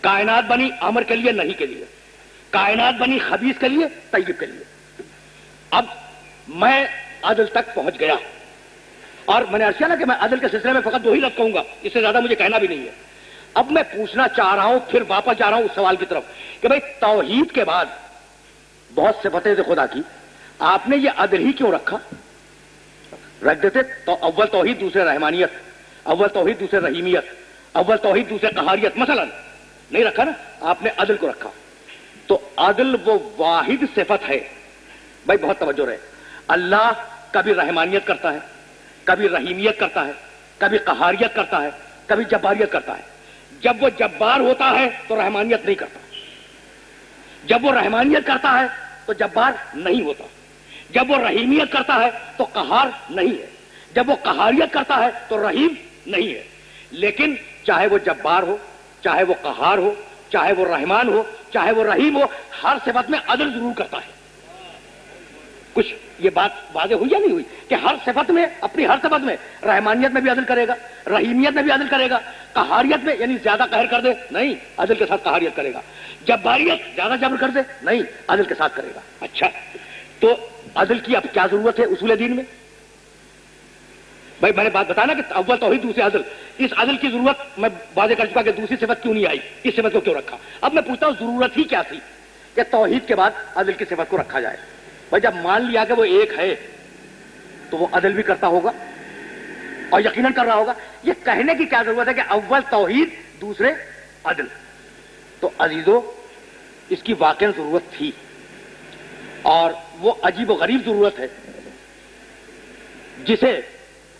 S2: کائنات بنی امر کے لیے نہیں کے لیے، کائنات بنی خبیث کے لیے طیب کے لیے. اب میں عدل تک پہنچ گیا اور میں نے عرض کیا نا کہ میں عدل کے سلسلے میں فقط 2 ہی لفظ کہوں گا، اس سے زیادہ مجھے کہنا بھی نہیں ہے. اب میں پوچھنا چاہ رہا ہوں، پھر واپس جا رہا ہوں اس سوال کی طرف کہ بھئی توحید کے بعد بہت صفتیں تھے خدا کی، آپ نے یہ عدل ہی کیوں رکھا؟ رکھ دیتے تو اول توحید دوسرے رحمانیت، اول توحید دوسرے رحیمیت، اول توحید دوسرے قہاریت، مثلا نہیں رکھا نا، آپ نے عدل کو رکھا. تو عدل وہ واحد صفت ہے. بھائی بہت توجہ رہے، اللہ کبھی رحمانیت کرتا ہے، کبھی رحیمیت کرتا ہے، کبھی قہاریت کرتا ہے، کبھی جباریت کرتا ہے. جب وہ جبار ہوتا ہے تو رحمانیت نہیں کرتا، جب وہ رحمانیت کرتا ہے تو جبار نہیں ہوتا، جب وہ رحیمیت کرتا ہے تو قہار نہیں ہے، جب وہ قہاریت کرتا ہے تو رحیم نہیں ہے. لیکن چاہے وہ جبار ہو، چاہے وہ قہار ہو، چاہے وہ رحمان ہو، چاہے وہ رحیم ہو، ہر صفت میں عدل ضرور کرتا ہے. کچھ یہ بات واضح ہوئی یا نہیں ہوئی کہ ہر صفت میں، اپنی ہر صفت میں رحمانیت میں بھی عدل کرے گا، رحیمیت میں بھی عدل کرے گا، قہاریت میں یعنی زیادہ قہر کر دے نہیں، عدل کے ساتھ قہاریت کرے گا، جباریت زیادہ جبر کر دے نہیں، عدل کے ساتھ کرے گا. اچھا تو عدل کی اب کیا ضرورت ہے اصول دین میں؟ بھائی میں نے بات بتانا کہ اول توحید دوسرے عدل، اس عدل کی ضرورت میں واضح کر چکا کہ دوسری صفت کیوں نہیں آئی، اس صفت کو کیوں رکھا. اب میں پوچھتا ہوں ضرورت ہی کیا تھی کہ توحید کے بعد عدل کی صفت کو رکھا جائے؟ بھائی جب مان لیا کہ وہ ایک ہے تو وہ عدل بھی کرتا ہوگا اور یقیناً کر رہا ہوگا. یہ کہنے کی کیا ضرورت ہے کہ اول توحید دوسرے عدل؟ تو عزیزو اس کی واقعا ضرورت تھی، اور وہ عجیب و غریب ضرورت ہے جسے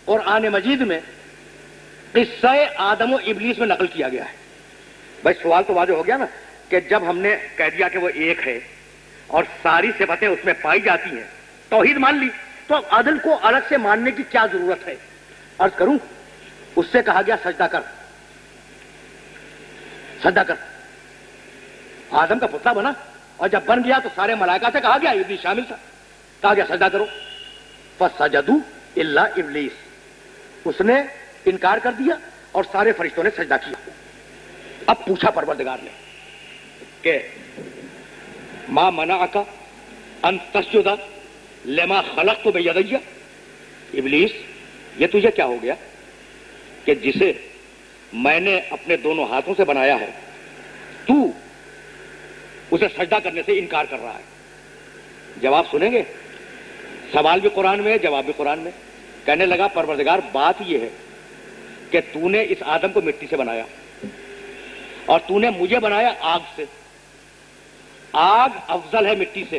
S2: قرآن مجید میں قصہ آدم و ابلیس میں نقل کیا گیا ہے. بھائی سوال تو واضح ہو گیا نا کہ جب ہم نے کہہ دیا کہ وہ ایک ہے اور ساری صفتیں اس میں پائی جاتی ہیں، توحید مان لی، تو اب عدل کو الگ سے ماننے کی کیا ضرورت ہے؟ عرض کروں، اس سے کہا گیا سجدہ کر، سجدہ کر. آدم کا پتلا بنا اور جب بن گیا تو سارے ملائکہ سے کہا گیا، ابلیس شامل تھا، کہا گیا سجدہ کرو. فسجدوا الا ابلیس، اس نے انکار کر دیا اور سارے فرشتوں نے سجدہ کیا. اب پوچھا پروردگار نے کہ ما منعک ان تسجد لما خلقت بیدی، ابلیس یہ تجھے کیا ہو گیا کہ جسے میں نے اپنے دونوں ہاتھوں سے بنایا ہے تو اسے سجدہ کرنے سے انکار کر رہا ہے؟ جواب سنیں گے، سوال بھی قرآن میں ہے، جواب بھی قرآن میں. کہنے لگا پروردگار بات یہ ہے کہ تو نے اس آدم کو مٹی سے بنایا اور تو نے مجھے بنایا آگ سے. آگ افضل ہے مٹی سے،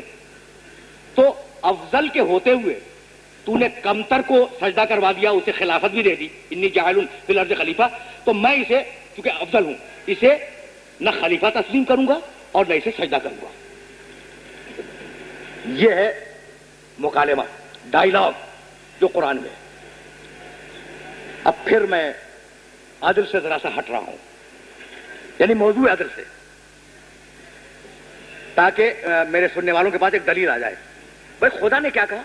S2: تو افضل کے ہوتے ہوئے تو نے کمتر کو سجدہ کروا دیا، اسے خلافت بھی دے دی، انی جاعل فی الارض خلیفہ. تو میں اسے چونکہ افضل ہوں، اسے نہ خلیفہ تسلیم کروں گا اور نہ اسے سجدہ کروں گا. یہ ہے مکالمہ، ڈائیلاگ جو قرآن میں ہے. اب پھر میں عدل سے ذرا سا ہٹ رہا ہوں، یعنی موضوع عدل سے، تاکہ میرے سننے والوں کے پاس ایک دلیل آ جائے. بھائی خدا نے کیا کہا؟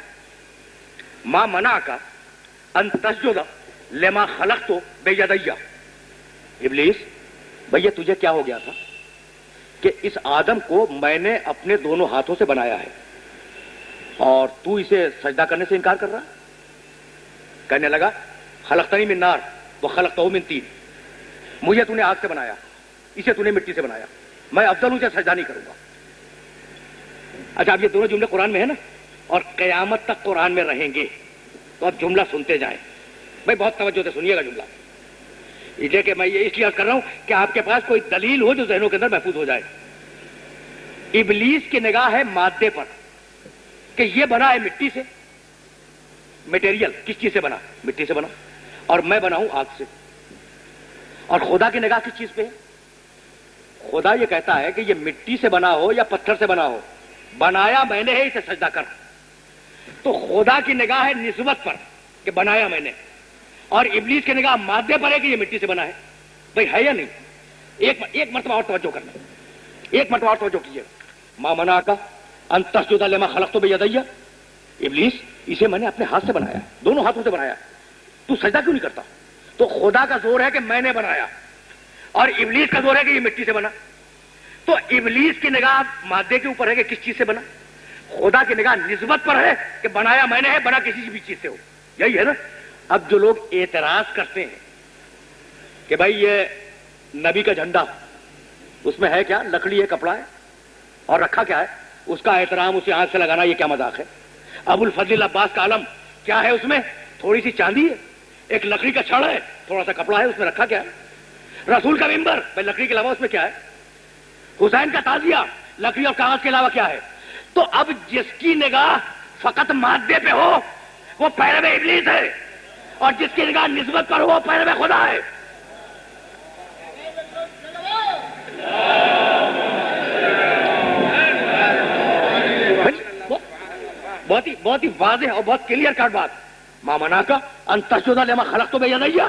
S2: ما منعک ان تسجد لما خلقت بیدی. ابلیس بھیا تجھے کیا ہو گیا تھا کہ اس آدم کو میں نے اپنے دونوں ہاتھوں سے بنایا ہے اور تو اسے سجدہ کرنے سے انکار کر رہا؟ کہنے لگا خلقتنی من نار وخلقتہ من طین، مجھے تو نے آگ سے بنایا، اسے تو نے مٹی سے بنایا، میں افضل ہوں، سے سجدہ نہیں کروں گا. اچھا اب یہ دونوں جملے قرآن میں ہیں نا اور قیامت تک قرآن میں رہیں گے، تو اب جملہ سنتے جائیں. بھائی بہت توجہ سے سنیے گا جملہ، یہ کہ میں یہ اس لیے عرض کر رہا ہوں کہ آپ کے پاس کوئی دلیل ہو جو ذہنوں کے اندر محفوظ ہو جائے. ابلیس کی نگاہ ہے مادے پر کہ یہ بنا ہے مٹی سے، میٹیریل کس چیز سے بنا؟ مٹی سے بنا، اور میں بنا ہوں آگ سے. اور خدا کی نگاہ کس چیز پہ ہے؟ خدا یہ کہتا ہے کہ یہ مٹی سے بنا ہو یا پتھر سے بنا ہو، بنایا میں نے ہے، اسے سجدہ کر. تو خدا کی نگاہ ہے نسبت پر کہ بنایا میں نے، اور ابلیس کی نگاہ مادے پر ہے کہ یہ مٹی سے بنا ہے. بھائی ہے یا نہیں؟ ایک مرتبہ اور توجہ کرنا، ایک مرتبہ اور توجہ کیجیے. ما منعک ان تسجد لما خلقت بیدی، ابلیس اسے میں نے اپنے ہاتھ سے بنایا، دونوں ہاتھوں سے بنایا، تو سجدہ کیوں نہیں کرتا؟ تو خدا کا زور ہے کہ میں نے بنایا اور ابلیس کا زور ہے کہ یہ مٹی سے بنا. تو ابلیس کی نگاہ مادے کے اوپر ہے کہ کس چیز سے بنا، خدا کی نگاہ نسبت پر ہے کہ بنایا میں نے ہے، بنا کسی بھی چیز سے ہو. یہی ہے نا؟ اب جو لوگ اعتراض کرتے ہیں کہ بھائی یہ نبی کا جھنڈا اس میں ہے کیا، لکڑی ہے، کپڑا ہے اور رکھا کیا ہے، اس کا احترام اسے آنکھ سے لگانا یہ کیا مذاق ہے؟ ابو الفضل عباس کا علم کیا ہے، اس میں تھوڑی سی چاندی ہے، ایک لکڑی کا چھڑ ہے، تھوڑا سا کپڑا ہے، اس میں رکھا کیا ہے؟ رسول کا ممبر بھائی لکڑی کے علاوہ اس میں کیا ہے؟ حسین کا تعزیہ لکڑی اور کاغذ کے علاوہ کیا ہے؟ تو اب جس کی نگاہ فقط مادے پہ ہو وہ پیرو ابلیس ہے، اور جس کی نگاہ نسبت پر ہو وہ پیرو خدا ہے۔ بہت ہی واضح اور بہت کلیئر کٹ بات، ماں منا کا انتشدہ لما خلق تو بے یدیا،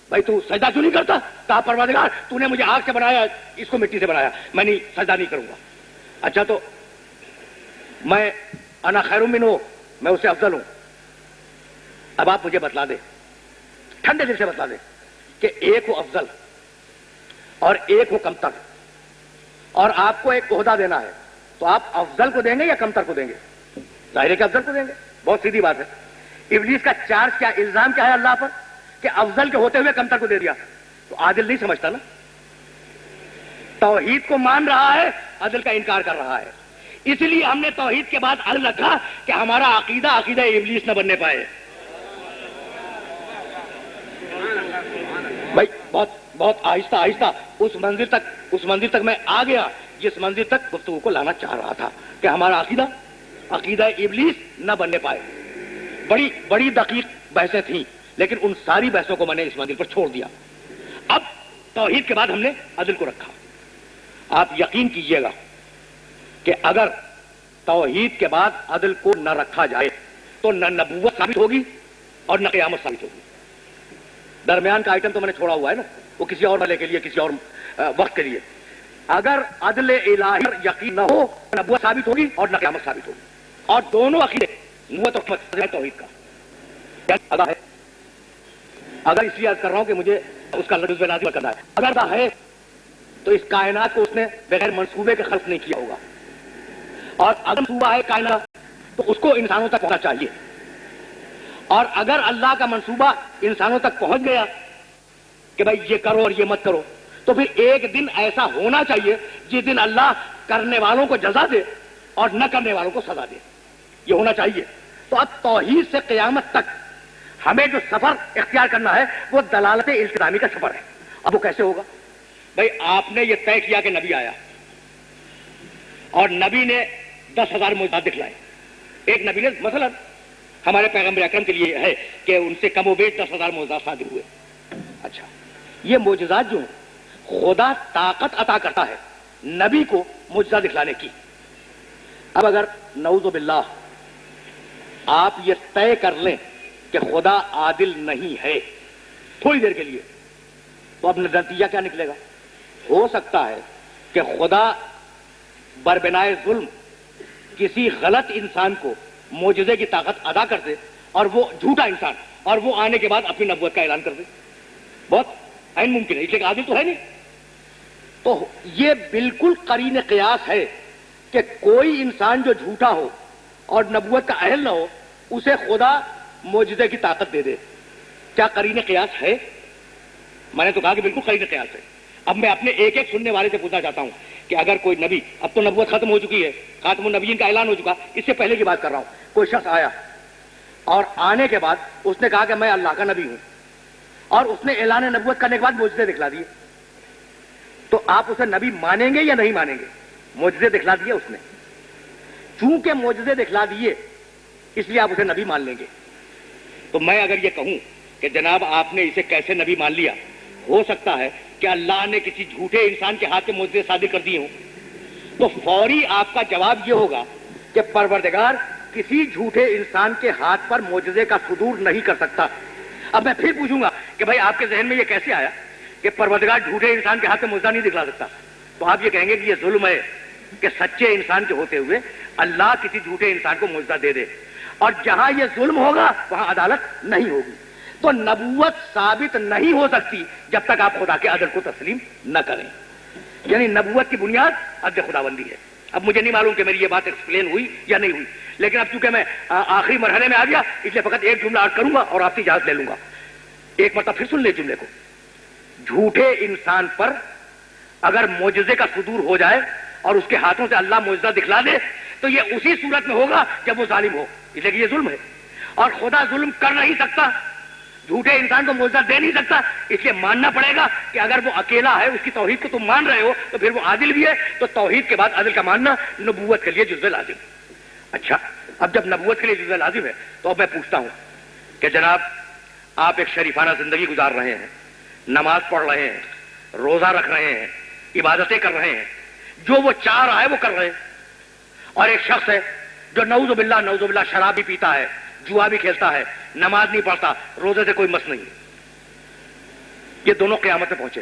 S2: بھائی تو سجدہ کیوں نہیں کرتا؟ کہا پروردگار تو نے مجھے آگ سے بنایا، اس کو مٹی سے بنایا، میں نہیں سجدہ نہیں کروں گا۔ اچھا تو میں انا خیر منہ، میں اس سے افضل ہوں۔ اب آپ مجھے بتلا دیں، ٹھنڈے دل سے بتلا دیں کہ ایک ہو افضل اور ایک ہو کمتر، اور آپ کو ایک عہدہ دینا ہے، تو آپ افضل کو دیں گے یا کمتر کو دیں گے؟ ظاہر ہے کہ افضل کو دیں گے، بہت سیدھی بات ہے۔ ابلیس کا چارج کیا، الزام کیا ہے اللہ پر کہ افضل کے ہوتے ہوئے کمتر کو دے دیا؟ تو عادل نہیں سمجھتا نا، توحید کو مان رہا ہے، عدل کا انکار کر رہا ہے۔ اس لیے ہم نے توحید کے بعد عدل رکھا کہ ہمارا عقیدہ ابلیس نہ بننے پائے۔ بھائی بہت آہستہ آہستہ اس منزل تک میں آ گیا جس منزل تک گفتگو کو لانا چاہ رہا تھا کہ ہمارا عقیدہ ابلیس نہ بننے پائے۔ بڑی دقیق بحثیں تھیں، لیکن ان ساری بحثوں کو میں نے اس منزل پر چھوڑ دیا۔ اب توحید کے بعد ہم نے عدل کو رکھا۔ آپ یقین کیجئے گا کہ اگر توحید کے بعد عدل کو نہ رکھا جائے تو نہ نبوت ثابت ہوگی اور نہ قیامت ثابت ہوگی۔ درمیان کا آئٹم تو میں نے چھوڑا ہوا ہے نا، وہ کسی اور مرحلے کے لیے، کسی اور وقت کے لیے۔ اگر عدل الہی پر یقین نہ ہو نہ نبوت ثابت ہوگی اور نہ قیامت ثابت ہوگی، اور دونوں عقیدے نبوت اور توحید کا ادا ہے۔ اگر اس لیے عرض کر رہا ہوں کہ مجھے اس کا لفظ نازل کرنا ہے، اگر ادا ہے تو اس کائنات کو اس نے بغیر منصوبے کے خلق نہیں کیا ہوگا، اور اگر منصوبہ ہے کائنات تو اس کو انسانوں تک پہنچنا چاہیے، اور اگر اللہ کا منصوبہ انسانوں تک پہنچ گیا کہ بھائی یہ کرو اور یہ مت کرو، تو پھر ایک دن ایسا ہونا چاہیے جس دن اللہ کرنے والوں کو جزا دے اور نہ کرنے والوں کو سزا دے، یہ ہونا چاہیے۔ تو اب توحید سے قیامت تک ہمیں جو سفر اختیار کرنا ہے وہ دلالت التزامی کا سفر ہے۔ اب وہ کیسے ہوگا؟ بھائی آپ نے یہ طے کیا کہ نبی آیا اور نبی نے 10,000 معجزات دکھلائے۔ ایک نبی نے مثلا ہمارے پیغمبر اکرم کے لیے ہے کہ ان سے کم و بیش 10,000 معجزات صادر ہوئے۔ اچھا، یہ معجزات جو ہیں خدا طاقت عطا کرتا ہے نبی کو معجزہ دکھلانے کی۔ اب اگر نعوذ باللہ آپ یہ طے کر لیں کہ خدا عادل نہیں ہے تھوڑی دیر کے لیے، تو اب نتیجہ کیا نکلے گا؟ ہو سکتا ہے کہ خدا بربنائے ظلم کسی غلط انسان کو معجزے کی طاقت ادا کر دے، اور وہ جھوٹا انسان، اور وہ آنے کے بعد اپنی نبوت کا اعلان کر دے۔ بہت عین ممکن ہے، اس لیے عادل تو ہے نہیں۔ تو یہ بالکل قرین قیاس ہے کہ کوئی انسان جو جھوٹا ہو اور نبوت کا اہل نہ ہو اسے خدا معجزے کی طاقت دے دے۔ کیا قرین قیاس ہے؟ میں نے تو کہا کہ بالکل قرین قیاس ہے۔ اب میں اپنے ایک سننے والے سے پوچھنا چاہتا ہوں کہ اگر کوئی نبی، اب تو نبوت ختم ہو چکی ہے، خاتم النبیین کا اعلان ہو چکا، اس سے پہلے کی بات کر رہا ہوں، کوئی شخص آیا اور آنے کے بعد اس نے کہا کہ میں اللہ کا نبی ہوں، اور اس نے اعلان نبوت کرنے کے بعد معجزے دکھلا دیے، تو آپ اسے نبی مانیں گے یا نہیں مانیں گے؟ معجزے دکھلا دیے اس نے، چونکہ معجزے دکھلا دیے اس لیے آپ اسے نبی مان لیں گے۔ تو میں اگر یہ کہوں کہ جناب آپ نے اسے کیسے نبی مان لیا، ہو سکتا ہے کہ اللہ نے کسی جھوٹے انسان کے ہاتھ سے معجزے صادر کر دیے ہوں، تو فوری آپ کا جواب یہ ہوگا کہ پروردگار کسی جھوٹے انسان کے ہاتھ پر معجزے کا صدور نہیں کر سکتا۔ اب میں پھر پوچھوں گا کہ بھائی آپ کے ذہن میں یہ کیسے آیا کہ پروردگار جھوٹے انسان کے ہاتھ سے معجزہ نہیں دکھلا سکتا؟ تو آپ یہ کہیں گے کہ یہ ظلم ہے کہ سچے انسان کے ہوتے ہوئے اللہ کسی جھوٹے انسان کو معجزہ دے دے، اور جہاں یہ ظلم ہوگا وہاں عدالت نہیں ہوگی۔ تو نبوت ثابت نہیں ہو سکتی جب تک آپ خدا کے عدل کو تسلیم نہ کریں، یعنی نبوت کی بنیاد عدل خداوندی ہے۔ اب مجھے نہیں معلوم کہ میری یہ بات ایکسپلین ہوئی یا نہیں ہوئی، لیکن اب چونکہ میں آخری مرحلے میں آ گیا اس لیے فقط ایک جملہ عرض کروں گا اور آپ سے اجازت لے لوں گا. ایک مرتبہ پھر سن لے جملے کو. جھوٹے انسان پر اگر معجزے کا صدور ہو جائے اور اس کے ہاتھوں سے اللہ معجزہ دکھلا دے تو یہ اسی صورت میں ہوگا جب وہ ظالم ہو، اس لیے کہ یہ ظلم ہے اور خدا ظلم کر نہیں سکتا، جھوٹے انسان کو معجزہ دے نہیں سکتا. اس لیے ماننا پڑے گا کہ اگر وہ اکیلا ہے، اس کی توحید کو تم مان رہے ہو تو پھر وہ عادل بھی ہے. تو توحید کے بعد عدل کا ماننا نبوت کے لیے جزء لازم ہے. اچھا، اب جب نبوت کے لیے جزء لازم ہے تو اب میں پوچھتا ہوں کہ جناب آپ ایک شریفانہ زندگی گزار رہے ہیں، نماز پڑھ رہے ہیں، روزہ رکھ رہے ہیں، عبادتیں کر رہے ہیں، جو وہ چاہ رہا ہے وہ کر رہے ہیں. اور ایک شخص ہے جو نعوذ باللہ شراب بھی پیتا ہے، جوا بھی کھیلتا ہے، نماز نہیں پڑھتا، روزے سے کوئی مس نہیں. یہ دونوں قیامت میں پہنچے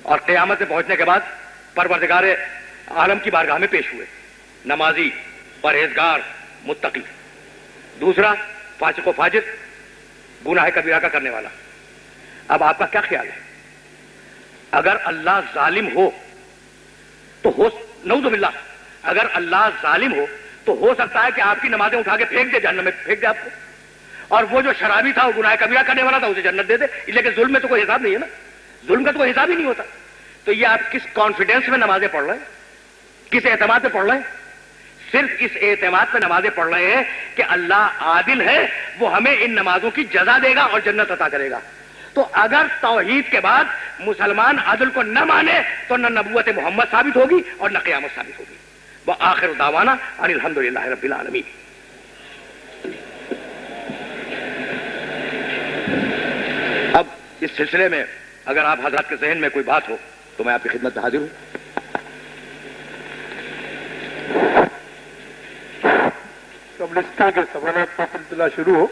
S2: اور قیامت میں پہنچنے کے بعد پروردگار عالم کی بارگاہ میں پیش ہوئے. نمازی، پرہیزگار، متقی. دوسرا فاسق و فاجر، گناہ کبیرہ کا کرنے والا. اب آپ کا کیا خیال ہے؟ اگر اللہ ظالم ہو تو نعوذ باللہ، اگر اللہ ظالم ہو تو ہو سکتا ہے کہ آپ کی نمازیں اٹھا کے پھینک دے، جہنم میں پھینک دے آپ کو، اور وہ جو شرابی تھا، وہ گناہ کبیرہ کرنے والا تھا، اسے جنت دے دے. اس لیے کہ ظلم میں تو کوئی حساب نہیں ہے نا، ظلم کا تو کوئی حساب ہی نہیں ہوتا. تو یہ آپ کس کانفیڈنس میں نمازیں پڑھ رہے ہیں، کس اعتماد پہ پڑھ رہے ہیں؟ صرف اس اعتماد پہ نمازیں پڑھ رہے ہیں کہ اللہ عادل ہے، وہ ہمیں ان نمازوں کی جزا دے گا اور جنت عطا کرے گا. تو اگر توحید کے بعد مسلمان عدل کو نہ مانے تو نہ نبوت محمد ثابت ہوگی اور نہ قیامت ثابت ہوگی. وآخر دعوانا ان الحمدللہ رب العالمین. اب اس سلسلے میں اگر آپ حضرات کے ذہن میں کوئی بات ہو تو میں آپ کی خدمت میں حاضر ہوں.
S3: قبرستان کے سوالات کا سلسلہ شروع ہو.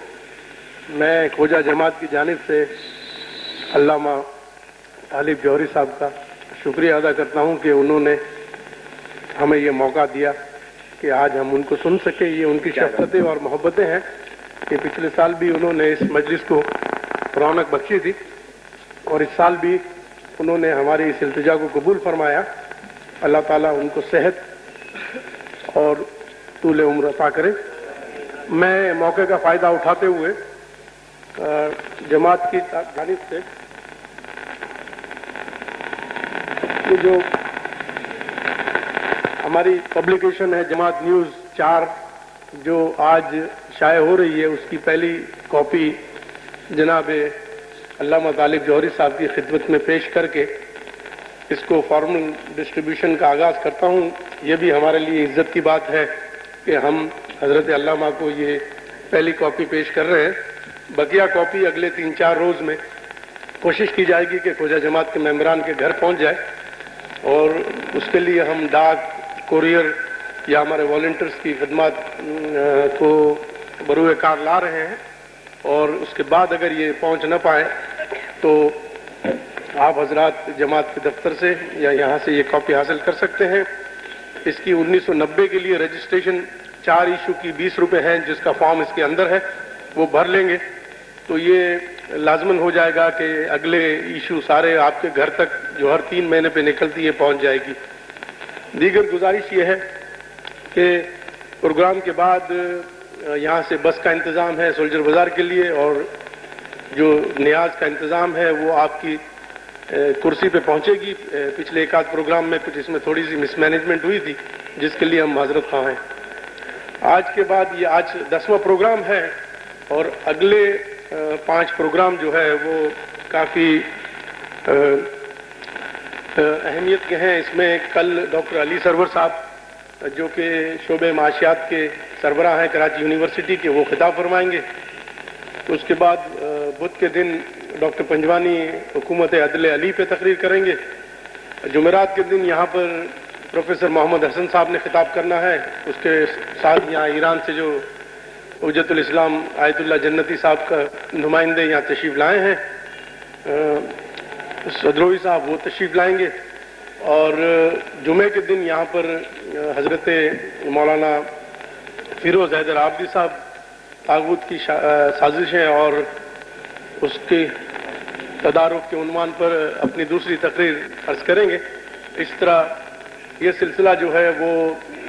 S3: میں کھوجا جماعت کی جانب سے علامہ طالب جوہری صاحب کا شکریہ ادا کرتا ہوں کہ انہوں نے ہمیں یہ موقع دیا کہ آج ہم ان کو سن سکیں. یہ ان کی شفقتیں اور محبتیں ہیں کہ پچھلے سال بھی انہوں نے اس مجلس کو رونق بخشی تھی اور اس سال بھی انہوں نے ہماری اس التجا کو قبول فرمایا. اللہ تعالیٰ ان کو صحت اور طول عمر عطا کرے. میں موقع کا فائدہ اٹھاتے ہوئے جماعت کی جانب سے یہ جو ہماری پبلیکیشن ہے جماعت نیوز 4 جو آج شائع ہو رہی ہے، اس کی پہلی کاپی جناب علامہ طالب جوہری صاحب کی خدمت میں پیش کر کے اس کو فارمل ڈسٹریبیوشن کا آغاز کرتا ہوں. یہ بھی ہمارے لیے عزت کی بات ہے کہ ہم حضرت علامہ کو یہ پہلی کاپی پیش کر رہے ہیں. بقیہ کاپی اگلے 3-4 روز میں کوشش کی جائے گی کہ کھوجا جماعت کے ممبران کے گھر پہنچ جائے اور اس کے لیے ہم ڈاک، کوریئر یا ہمارے والنٹرز کی خدمات کو بروئے کار لا رہے ہیں. اور اس کے بعد اگر یہ پہنچ نہ پائے تو آپ حضرات جماعت کے دفتر سے یا یہاں سے یہ کاپی حاصل کر سکتے ہیں. اس کی 1990 کے لیے رجسٹریشن 4 ایشو کی 20 روپے ہیں، جس کا فارم اس کے اندر ہے، وہ بھر لیں گے تو یہ لازماً ہو جائے گا کہ اگلے ایشو سارے آپ کے گھر تک جو ہر 3 مہینے پہ نکلتی ہے پہنچ جائے گی. دیگر گزارش یہ ہے کہ پروگرام کے بعد یہاں سے بس کا انتظام ہے سولجر بازار کے لیے، اور جو نیاز کا انتظام ہے وہ آپ کی کرسی پہ پہنچے گی. پچھلے ایک آدھ پروگرام میں کچھ اس میں تھوڑی سی مس مینجمنٹ ہوئی تھی جس کے لیے ہم معذرت خواہ ہیں. آج کے بعد یہ آج 10واں پروگرام ہے اور اگلے 5 پروگرام جو ہے وہ کافی اہمیت کے ہیں. اس میں کل ڈاکٹر علی سرور صاحب جو کہ شعبہ معاشیات کے سربراہ ہیں کراچی یونیورسٹی کے، وہ خطاب فرمائیں گے. اس کے بعد بدھ کے دن ڈاکٹر پنجوانی حکومت عدل علی پہ تقریر کریں گے. جمعرات کے دن یہاں پر پروفیسر محمد حسن صاحب نے خطاب کرنا ہے. اس کے ساتھ یہاں ایران سے جو حجت الاسلام آیت اللہ جنتی صاحب کا نمائندے یہاں تشریف لائے ہیں، صدروی صاحب، وہ تشریف لائیں گے. اور جمعے کے دن یہاں پر حضرت مولانا فیروز حیدر آبدی صاحب طاغوت کی سازشیں اور اس کے تدارک کے عنوان پر اپنی دوسری تقریر عرض کریں گے. اس طرح یہ سلسلہ جو ہے وہ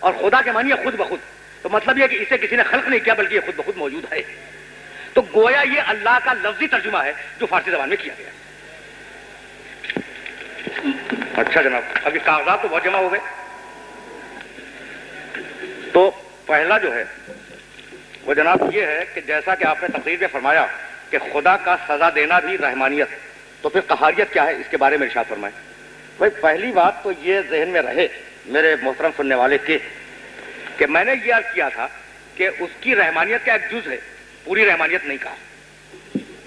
S2: اور خدا کے معنی ہے خود بخود، تو مطلب یہ کہ اسے کسی نے خلق نہیں کیا بلکہ یہ خود بخود موجود ہے. تو گویا یہ اللہ کا لفظی ترجمہ ہے جو فارسی زبان میں کیا گیا. اچھا جناب، اب یہ کاغذات تو بہت جمع ہو گئے. تو پہلا جو ہے وہ جناب یہ ہے کہ جیسا کہ آپ نے تقریر میں فرمایا کہ خدا کا سزا دینا بھی رحمانیت، تو پھر قہاریت کیا ہے اس کے بارے میں ارشاد فرمائیں. بھائی پہلی بات تو یہ ذہن میں رہے میرے محترم سننے والے کہ میں نے یہ عرض کیا تھا کہ اس کی رحمانیت کا ایک جز ہے، پوری رحمانیت نہیں کہا.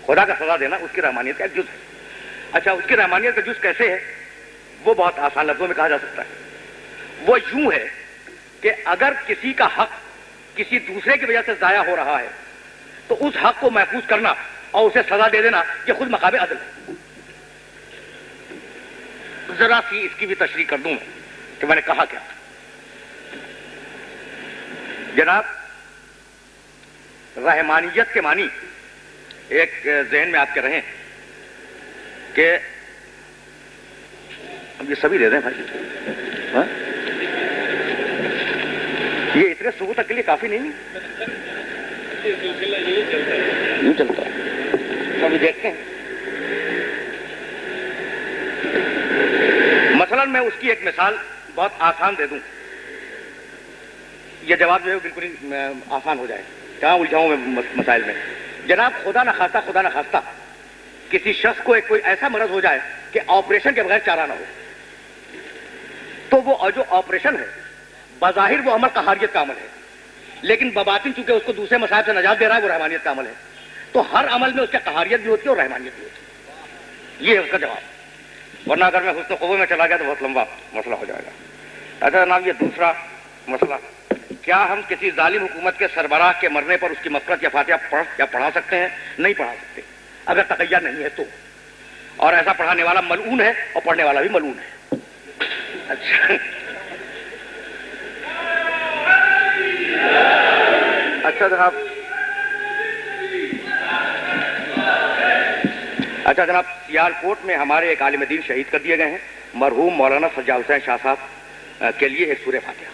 S2: خدا کا سزا دینا اس کی رحمانیت کا ایک جز ہے. اچھا، اس کی رحمانیت کا جز کیسے ہے؟ وہ بہت آسان لفظوں میں کہا جا سکتا ہے. وہ یوں ہے کہ اگر کسی کا حق کسی دوسرے کی وجہ سے ضائع ہو رہا ہے تو اس حق کو محفوظ کرنا اور اسے سزا دے دینا یہ خود مقام عدل ہے. ذرا سی اس کی بھی تشریح کر دوں کہ میں نے کہا کیا. جناب، رحمانیت کے معنی ایک ذہن میں آپ کے رہیں کہ اب یہ سبھی دے دیں بھائی. ہاں؟ یہ اتنے صبح تک کے لیے کافی نہیں چلتا. ابھی دیکھتے ہیں. مثلا میں اس کی ایک مثال بہت آسان دے دوں، یہ جواب جو ہے بالکل ہی آسان ہو جائے. کہاں الجھاؤں میں مسائل میں. جناب، خدا نہ خواستہ کسی شخص کو کوئی ایسا مرض ہو جائے کہ آپریشن کے بغیر چارہ نہ ہو، تو وہ جو آپریشن ہے بظاہر وہ عمل قہاریت کا عمل ہے، لیکن بباطن چونکہ اس کو دوسرے مصائب سے نجات دے رہا ہے وہ رحمانیت کا عمل ہے. تو ہر عمل میں اس کے قہاریت بھی ہوتی ہے اور رحمانیت بھی ہوتی ہے. یہ ہے اس کا جواب. ورنہ اگر میں حسن قوے میں چلا گیا تو بہت لمبا مسئلہ ہو جائے گا. اچھا جناب، یہ دوسرا مسئلہ، کیا ہم کسی ظالم حکومت کے سربراہ کے مرنے پر اس کی مغفرت یا فاتحہ پڑھا سکتے ہیں؟ نہیں پڑھا سکتے اگر تقیہ نہیں ہے تو. اور ایسا پڑھانے والا ملعون ہے اور پڑھنے والا بھی ملعون ہے. اچھا جناب، سیالکوٹ میں ہمارے ایک عالم دین شہید کر دیے گئے ہیں، مرحوم مولانا سجاد حسین شاہ صاحب کے لیے ایک سورہ فاتحہ.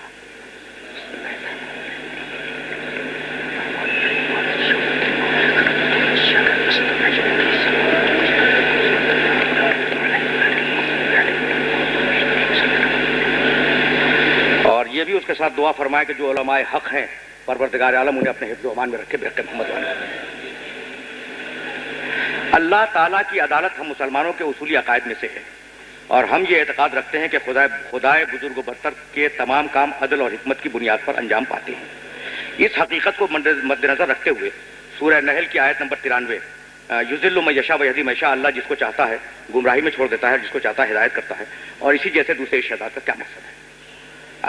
S2: اور یہ بھی اس کے ساتھ دعا فرمائے کہ جو علماء حق ہیں پروردگار عالم انہیں اپنے حفظ و امان میں رکھے برکت محمد والے. اللہ تعالیٰ کی عدالت ہم مسلمانوں کے اصولی عقائد میں سے ہے، اور ہم یہ اعتقاد رکھتے ہیں کہ خدائے بزرگ و برتر کے تمام کام عدل اور حکمت کی بنیاد پر انجام پاتے ہیں. اس حقیقت کو مد نظر رکھتے ہوئے سورہ نحل کی آیت نمبر 93 یذل من یشاء ویہدی من یشاء، اللہ جس کو چاہتا ہے گمراہی میں چھوڑ دیتا ہے، جس کو چاہتا ہے ہدایت کرتا ہے. اور اسی جیسے دوسرے ارشادات کا کیا مقصد ہے؟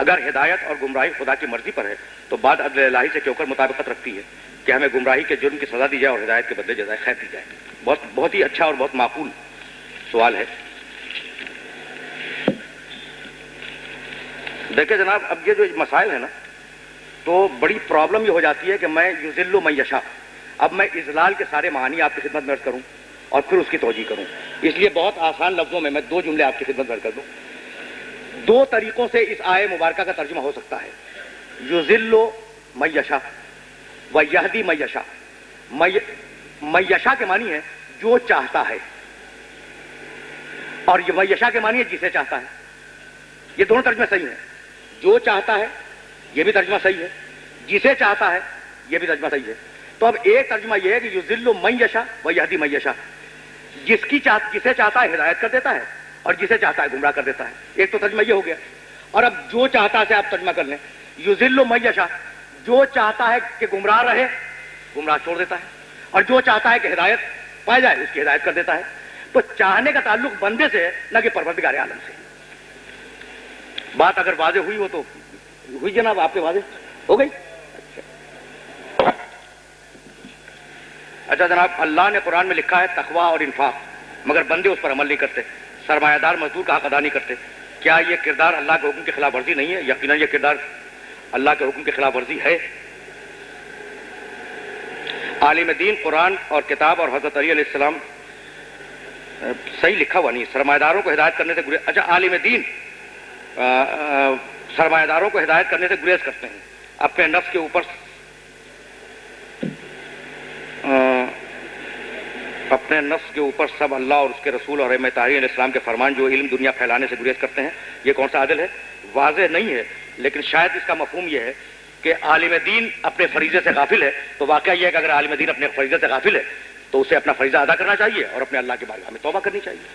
S2: اگر ہدایت اور گمراہی خدا کی مرضی پر ہے تو بات عدل الہی سے کیوں کر مطابقت رکھتی ہے کہ ہمیں گمراہی کے جرم کی سزا دی جائے اور ہدایت کے بدلے جزائے خیر دی جائے. بہت ہی اچھا اور بہت معقول سوال ہے. دیکھیں جناب، اب یہ جو مسائل ہیں نا تو بڑی پرابلم یہ ہو جاتی ہے کہ میں یذل من یشاء، اب میں اذلال کے سارے معانی آپ کی خدمت میں عرض کروں اور پھر اس کی توجیہ کروں. اس لیے بہت آسان لفظوں میں 2 جملے آپ کی خدمت میں عرض کر دوں. 2 طریقوں سے اس آیے مبارکہ کا ترجمہ ہو سکتا ہے. یذل من یشاء و یہدی من یشاء. من یشاء کے معنی ہے جو چاہتا ہے، اور یہ من یشاء کے معنی ہے جسے چاہتا ہے. یہ دونوں ترجمے صحیح ہیں. جو چاہتا ہے یہ بھی ترجمہ صحیح ہے، جسے چاہتا ہے یہ بھی ترجمہ صحیح ہے. تو اب ایک ترجمہ یہ ہے کہ یذل من یشاء و یہدی من یشاء، جسے چاہتا ہے ہدایت کر دیتا ہے اور جسے چاہتا ہے گمراہ کر دیتا ہے. ایک تو ترجمہ یہ ہو گیا. اور اب جو چاہتا سے آپ ترجمہ کر لیں، یذل من یشاء، جو چاہتا ہے کہ گمراہ رہے گمراہ چھوڑ دیتا ہے، اور جو چاہتا ہے کہ ہدایت پائی جائے اس کی ہدایت کر دیتا ہے. تو چاہنے کا تعلق بندے سے ہے نہ کہ پروردگار عالم سے. بات اگر واضح ہوئی ہو تو ہوئی جناب، آپ کے واضح ہو گئی. اچھا جناب، اللہ نے قرآن میں لکھا ہے تقویٰ اور انفاق، مگر بندے اس پر عمل نہیں کرتے. سرمایہ دار مزدور کا حق ادا نہیں کرتے. کیا یہ کردار اللہ کے حکم کی خلاف ورزی نہیں ہے؟ یقیناً یہ کردار اللہ کے حکم کی خلاف ورزی ہے. عالم دین قرآن اور کتاب اور حضرت علی علیہ السلام صحیح لکھا ہوا نہیں. سرمایہ داروں کو ہدایت کرنے سے اچھا، عالم دین سرمایہ داروں کو ہدایت کرنے سے گریز کرتے ہیں، اپنے نفس کے اوپر سب اللہ اور اس کے رسول اور ائمہ طاہرین علیہ السلام کے فرمان جو علم دنیا پھیلانے سے گریز کرتے ہیں، یہ کون سا عدل ہے؟ واضح نہیں ہے، لیکن شاید اس کا مفہوم یہ ہے کہ عالم دین اپنے فریضے سے غافل ہے، تو واقعہ یہ ہے کہ اگر عالم دین اپنے فریضے سے غافل ہے تو اسے اپنا فریضہ ادا کرنا چاہیے اور اپنے اللہ کی بارگاہ میں توبہ کرنی چاہیے۔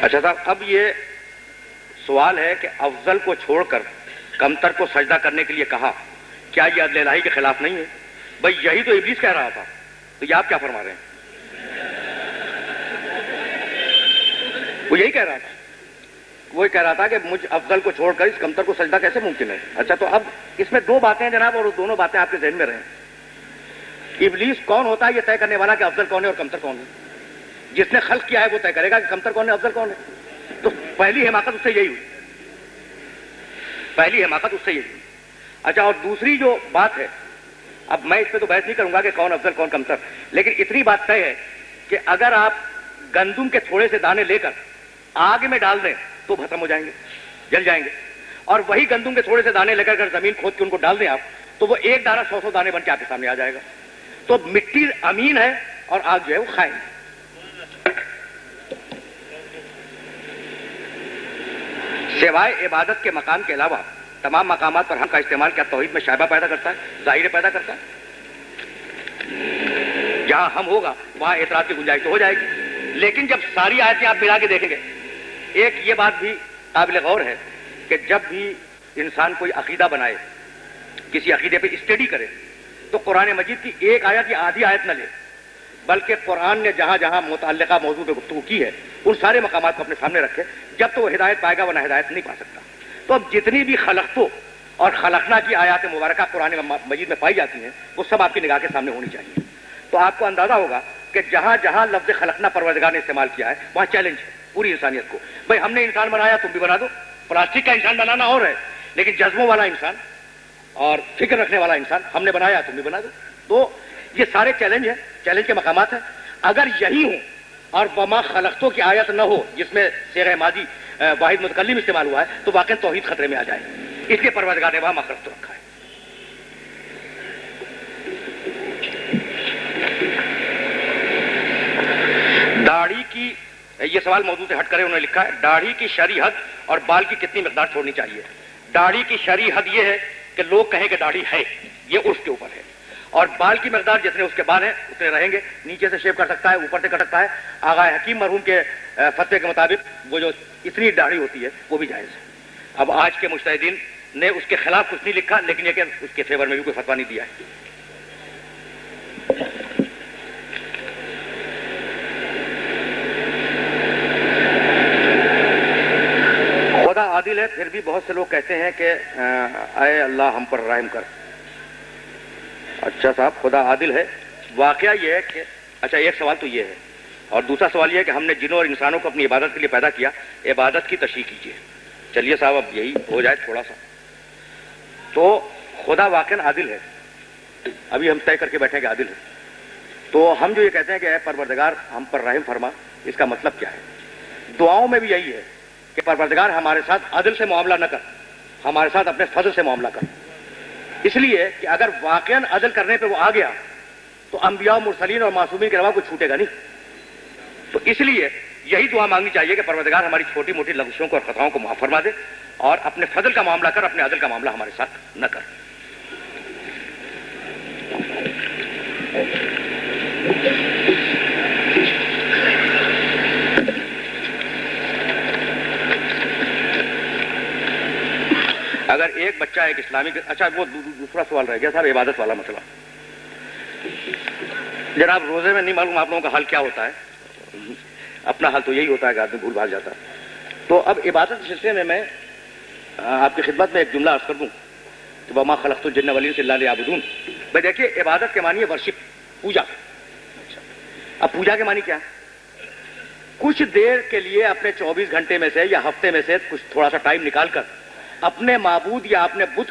S2: اچھا صاحب، اب یہ سوال ہے کہ افضل کو چھوڑ کر کمتر کو سجدہ کرنے کے لیے کہا، کیا یہ عدل الہی کے خلاف نہیں ہے؟ بھائی یہی تو ابلیس کہہ رہا تھا، تو یہ آپ کیا فرما رہے ہیں؟ وہ یہی کہہ رہا تھا، وہی کہہ رہا تھا کہ مجھ افضل کو چھوڑ کر اس کمتر کو سجدہ کیسے ممکن ہے؟ اچھا، تو اب اس میں دو باتیں ہیں جناب، اور دونوں باتیں آپ کے ذہن میں رہیں۔ ابلیس کون ہوتا ہے یہ طے کرنے والا کہ افضل کون ہے اور کمتر کون ہے؟ جس نے خلق کیا ہے وہ طے کرے گا کہ کمتر کون ہے افضل کون ہے۔ تو پہلی حماقت اس سے یہی ہوئی، پہلی حماقت اس سے یہی ہوئی۔ اچھا، اور دوسری جو بات ہے، اب میں اس پہ تو بحث نہیں کروں گا کہ کون افضل کون کمتر، لیکن اتنی بات طے ہے کہ اگر آپ گندم کے تھوڑے سے دانے لے کر آگ میں ڈال دیں تو ختم ہو جائیں گے، جل جائیں گے، اور وہی گندم کے تھوڑے سے دانے لے کر زمین کھود کے ان کو ڈال دیں آپ، تو وہ ایک دانہ 100 دانے بن کے آپ کے سامنے آ جائے گا۔ تو مٹی امین ہے اور آگ جو ہے وہ خائن ہے۔ سوائے عبادت کے مقام کے علاوہ تمام مقامات پر ہم کا استعمال کیا توحید میں شائبہ پیدا کرتا ہے، ظاہر پیدا کرتا ہے؟ جہاں ہم ہوگا وہاں اعتراض کی گنجائش تو ہو جائے گی، لیکن جب ساری آیتیں آپ ملا کے دیکھیں گے، ایک یہ بات بھی قابل غور ہے کہ جب بھی انسان کوئی عقیدہ بنائے، کسی عقیدے پہ اسٹڈی کرے، تو قرآن مجید کی ایک آیت یا آدھی آیت نہ لے، بلکہ قرآن نے جہاں جہاں متعلقہ موضوع پہ گفتگو کی ہے ان سارے مقامات کو اپنے سامنے رکھے، جب تو وہ ہدایت پائے گا ورنہ ہدایت نہیں پا سکتا۔ تو اب جتنی بھی خلقتو اور خلقنا کی آیات مبارکہ قرآن مجید میں پائی جاتی ہیں وہ سب آپ کی نگاہ کے سامنے ہونی چاہیے۔ تو آپ کو اندازہ ہوگا کہ جہاں جہاں لفظ خلقنا پروردگار نے استعمال کیا ہے وہاں چیلنج ہے پوری انسانیت کو، بھائی ہم نے انسان بنایا تم بھی بنا دو۔ پلاسٹک کا انسان بنانا اور ہے، لیکن جذبوں والا انسان اور فکر رکھنے والا انسان ہم نے بنایا تم بھی بنا دو۔ تو یہ سارے چیلنج ہیں، چیلنج کے مقامات ہیں۔ اگر یہی ہوں اور وما خلقتو کی آیت نہ ہو جس میں صیغہ ماضی واحد متکلم استعمال ہوا ہے تو واقعی توحید خطرے میں آ جائے، اس لیے پروردگار نے وہاں مخلوق رکھا ہے۔ داڑھی کی، یہ سوال موضوع سے ہٹ کرے انہوں نے لکھا ہے، داڑھی کی شرعی حد اور بال کی کتنی مقدار چھوڑنی چاہیے؟ داڑھی کی شرعی حد یہ ہے کہ لوگ کہیں کہ داڑھی ہے، یہ عرف کے اوپر ہے، اور بال کی مقدار جتنے اس کے بال ہیں اتنے رہیں گے، نیچے سے شیو کر سکتا ہے، اوپر سے کر سکتا ہے۔ آغا حکیم مرحوم کے فتوے کے مطابق وہ جو اتنی داڑھی ہوتی ہے وہ بھی جائز ہے۔ اب آج کے مجتہدین نے اس کے خلاف کچھ نہیں لکھا، لیکن یہ کہ اس کے فیور میں بھی کوئی فتویٰ نہیں دیا ہے۔ خدا عادل ہے، پھر بھی بہت سے لوگ کہتے ہیں کہ اے اللہ ہم پر رحم کر۔ اچھا صاحب، خدا عادل ہے، واقعہ یہ ہے کہ اچھا ایک سوال تو یہ ہے، اور دوسرا سوال یہ ہے کہ ہم نے جنوں اور انسانوں کو اپنی عبادت کے لیے پیدا کیا، عبادت کی تشریح کیجیے۔ چلیے صاحب، اب یہی ہو جائے تھوڑا سا، تو خدا واقعا عادل ہے، ابھی ہم طے کر کے بیٹھیں کہ عادل ہے، تو ہم جو یہ کہتے ہیں کہ اے پروردگار ہم پر رحم فرما، اس کا مطلب کیا ہے؟ دعاؤں میں بھی یہی ہے کہ پروردگار ہمارے ساتھ عدل سے معاملہ نہ کر، ہمارے ساتھ اپنے فضل سے معاملہ کر، اس لیے کہ اگر واقعاً عدل کرنے پہ وہ آ گیا تو انبیاء و مرسلین اور معصومین کے علاوہ کچھ چھوٹے گا نہیں۔ تو اس لیے یہی دعا مانگنی چاہیے کہ پروردگار ہماری چھوٹی موٹی لغزشوں کو اور خطاؤں کو معاف فرما دے، اور اپنے فضل کا معاملہ کر، اپنے عدل کا معاملہ ہمارے ساتھ نہ کر۔ اگر ایک بچہ ایک اسلامی، اچھا وہ دوسرا سوال رہ گیا صاحب، عبادت والا مسئلہ۔ جناب روزے میں نہیں معلوم آپ لوگوں کا حل کیا ہوتا ہے، اپنا حل تو یہی ہوتا ہے کہ آدمی بھول بھال جاتا ہے۔ تو اب عبادت کے سلسلے میں آپ کی خدمت میں ایک جملہ عرض کر دوں کہ وما خلقت الجن والانس الا لیعبدون۔ بھائی دیکھیے، عبادت کے معنی ہے ورشپ، پوجا۔ اب پوجا کے معنی کیا ہے؟ کچھ دیر کے لیے اپنے 24 گھنٹے میں سے یا ہفتے میں سے کچھ تھوڑا سا ٹائم نکال کر اپنے معبود یا اپنے بت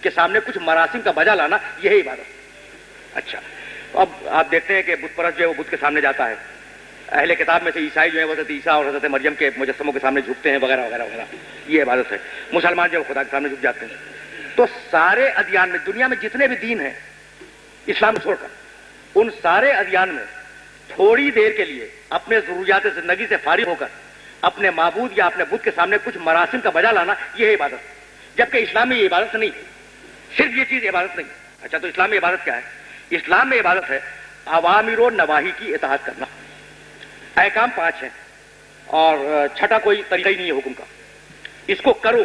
S2: کے سامنے کچھ مراسم کا بجا لانا، یہی عبادت۔ اچھا، اب آپ دیکھتے ہیں کہ بت پرست جو ہے وہ بت کے سامنے جاتا ہے، اہل کتاب میں سے عیسائی جو ہے حضرت عیسیٰ اور حضرت مریم کے مجسموں کے سامنے جھکتے ہیں وغیرہ وغیرہ وغیرہ، یہ عبادت ہے۔ مسلمان جو خدا کے سامنے جھک جاتے ہیں۔ تو سارے ادیان میں، دنیا میں جتنے بھی دین ہیں اسلام چھوڑ کر، ان سارے ادیان میں تھوڑی دیر کے لیے اپنے ضروریات زندگی سے فارغ ہو کر اپنے معبود یا اپنے بت کے سامنے کچھ مراسم کا بجا لانا، یہ ہے عبادت، جبکہ اسلام میں یہ عبادت نہیں، صرف یہ چیز عبادت نہیں۔ اچھا، تو اسلام میں عبادت کیا ہے؟ اسلام میں عبادت ہے اوامر و نواہی کی اطاعت کرنا۔ احکام 5 ہیں اور چھٹا کوئی طریقہ ہی نہیں ہے حکم کا۔ اس کو کرو،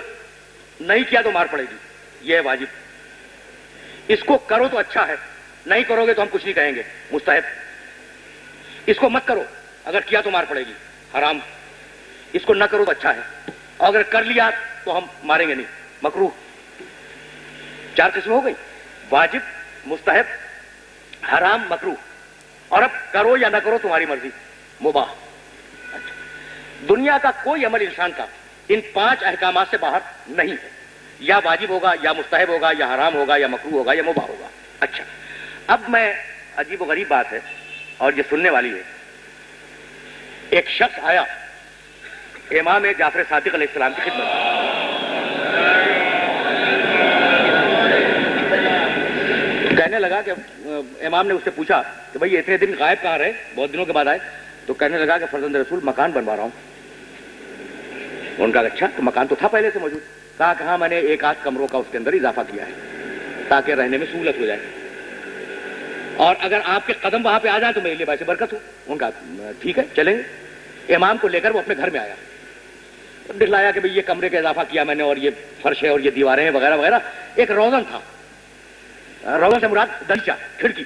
S2: نہیں کیا تو مار پڑے گی، یہ ہے واجب۔ اس کو کرو تو اچھا ہے، نہیں کرو گے تو ہم کچھ نہیں کہیں گے، مستحب۔ اس کو مت کرو، اگر کیا تو مار پڑے گی، حرام۔ اس کو نہ کرو تو اچھا ہے، اور اگر کر لیا تو ہم ماریں گے نہیں، مکروہ۔ 4 قسم ہو گئی، واجب، مستحب، حرام، مکروہ۔ اور اب کرو یا نہ کرو تمہاری مرضی، مباح۔ اچھا، دنیا کا کوئی عمل انسان کا ان 5 احکامات سے باہر نہیں ہے، یا واجب ہوگا، یا مستحب ہوگا، یا حرام ہوگا، یا مکروہ ہوگا، یا مباح ہوگا۔ اچھا، اب میں، عجیب و غریب بات ہے اور یہ سننے والی ہے، ایک شخص آیا امام جعفر صادق علیہ السلام کی خدمت میں، کہنے لگا کہ امام نے اس سے پوچھا کہ بھئی اتنے دن غائب کہاں رہے، بہت دنوں کے بعد آئے؟ تو کہنے لگا کہ فرزند رسول مکان بنوا رہا ہوں۔ ان کا اچھا، تو مکان تو تھا پہلے سے موجود؟ کہا کہ ہاں، میں نے 1-8 کمروں کا اس کے اندر اضافہ کیا ہے تاکہ رہنے میں سہولت ہو جائے، اور اگر آپ کے قدم وہاں پہ آ جائیں تو میرے لیے باعث برکت ہو۔ ان کا ٹھیک ہے، چلیں گے۔ امام کو لے کر وہ اپنے گھر میں آیا، دکھلایا کہ بھئی یہ کمرے کا اضافہ کیا میں نے، اور یہ فرش ہے اور یہ دیواریں ہیں وغیرہ وغیرہ۔ ایک روزن تھا، روزن سے مراد دریچہ، کھڑکی۔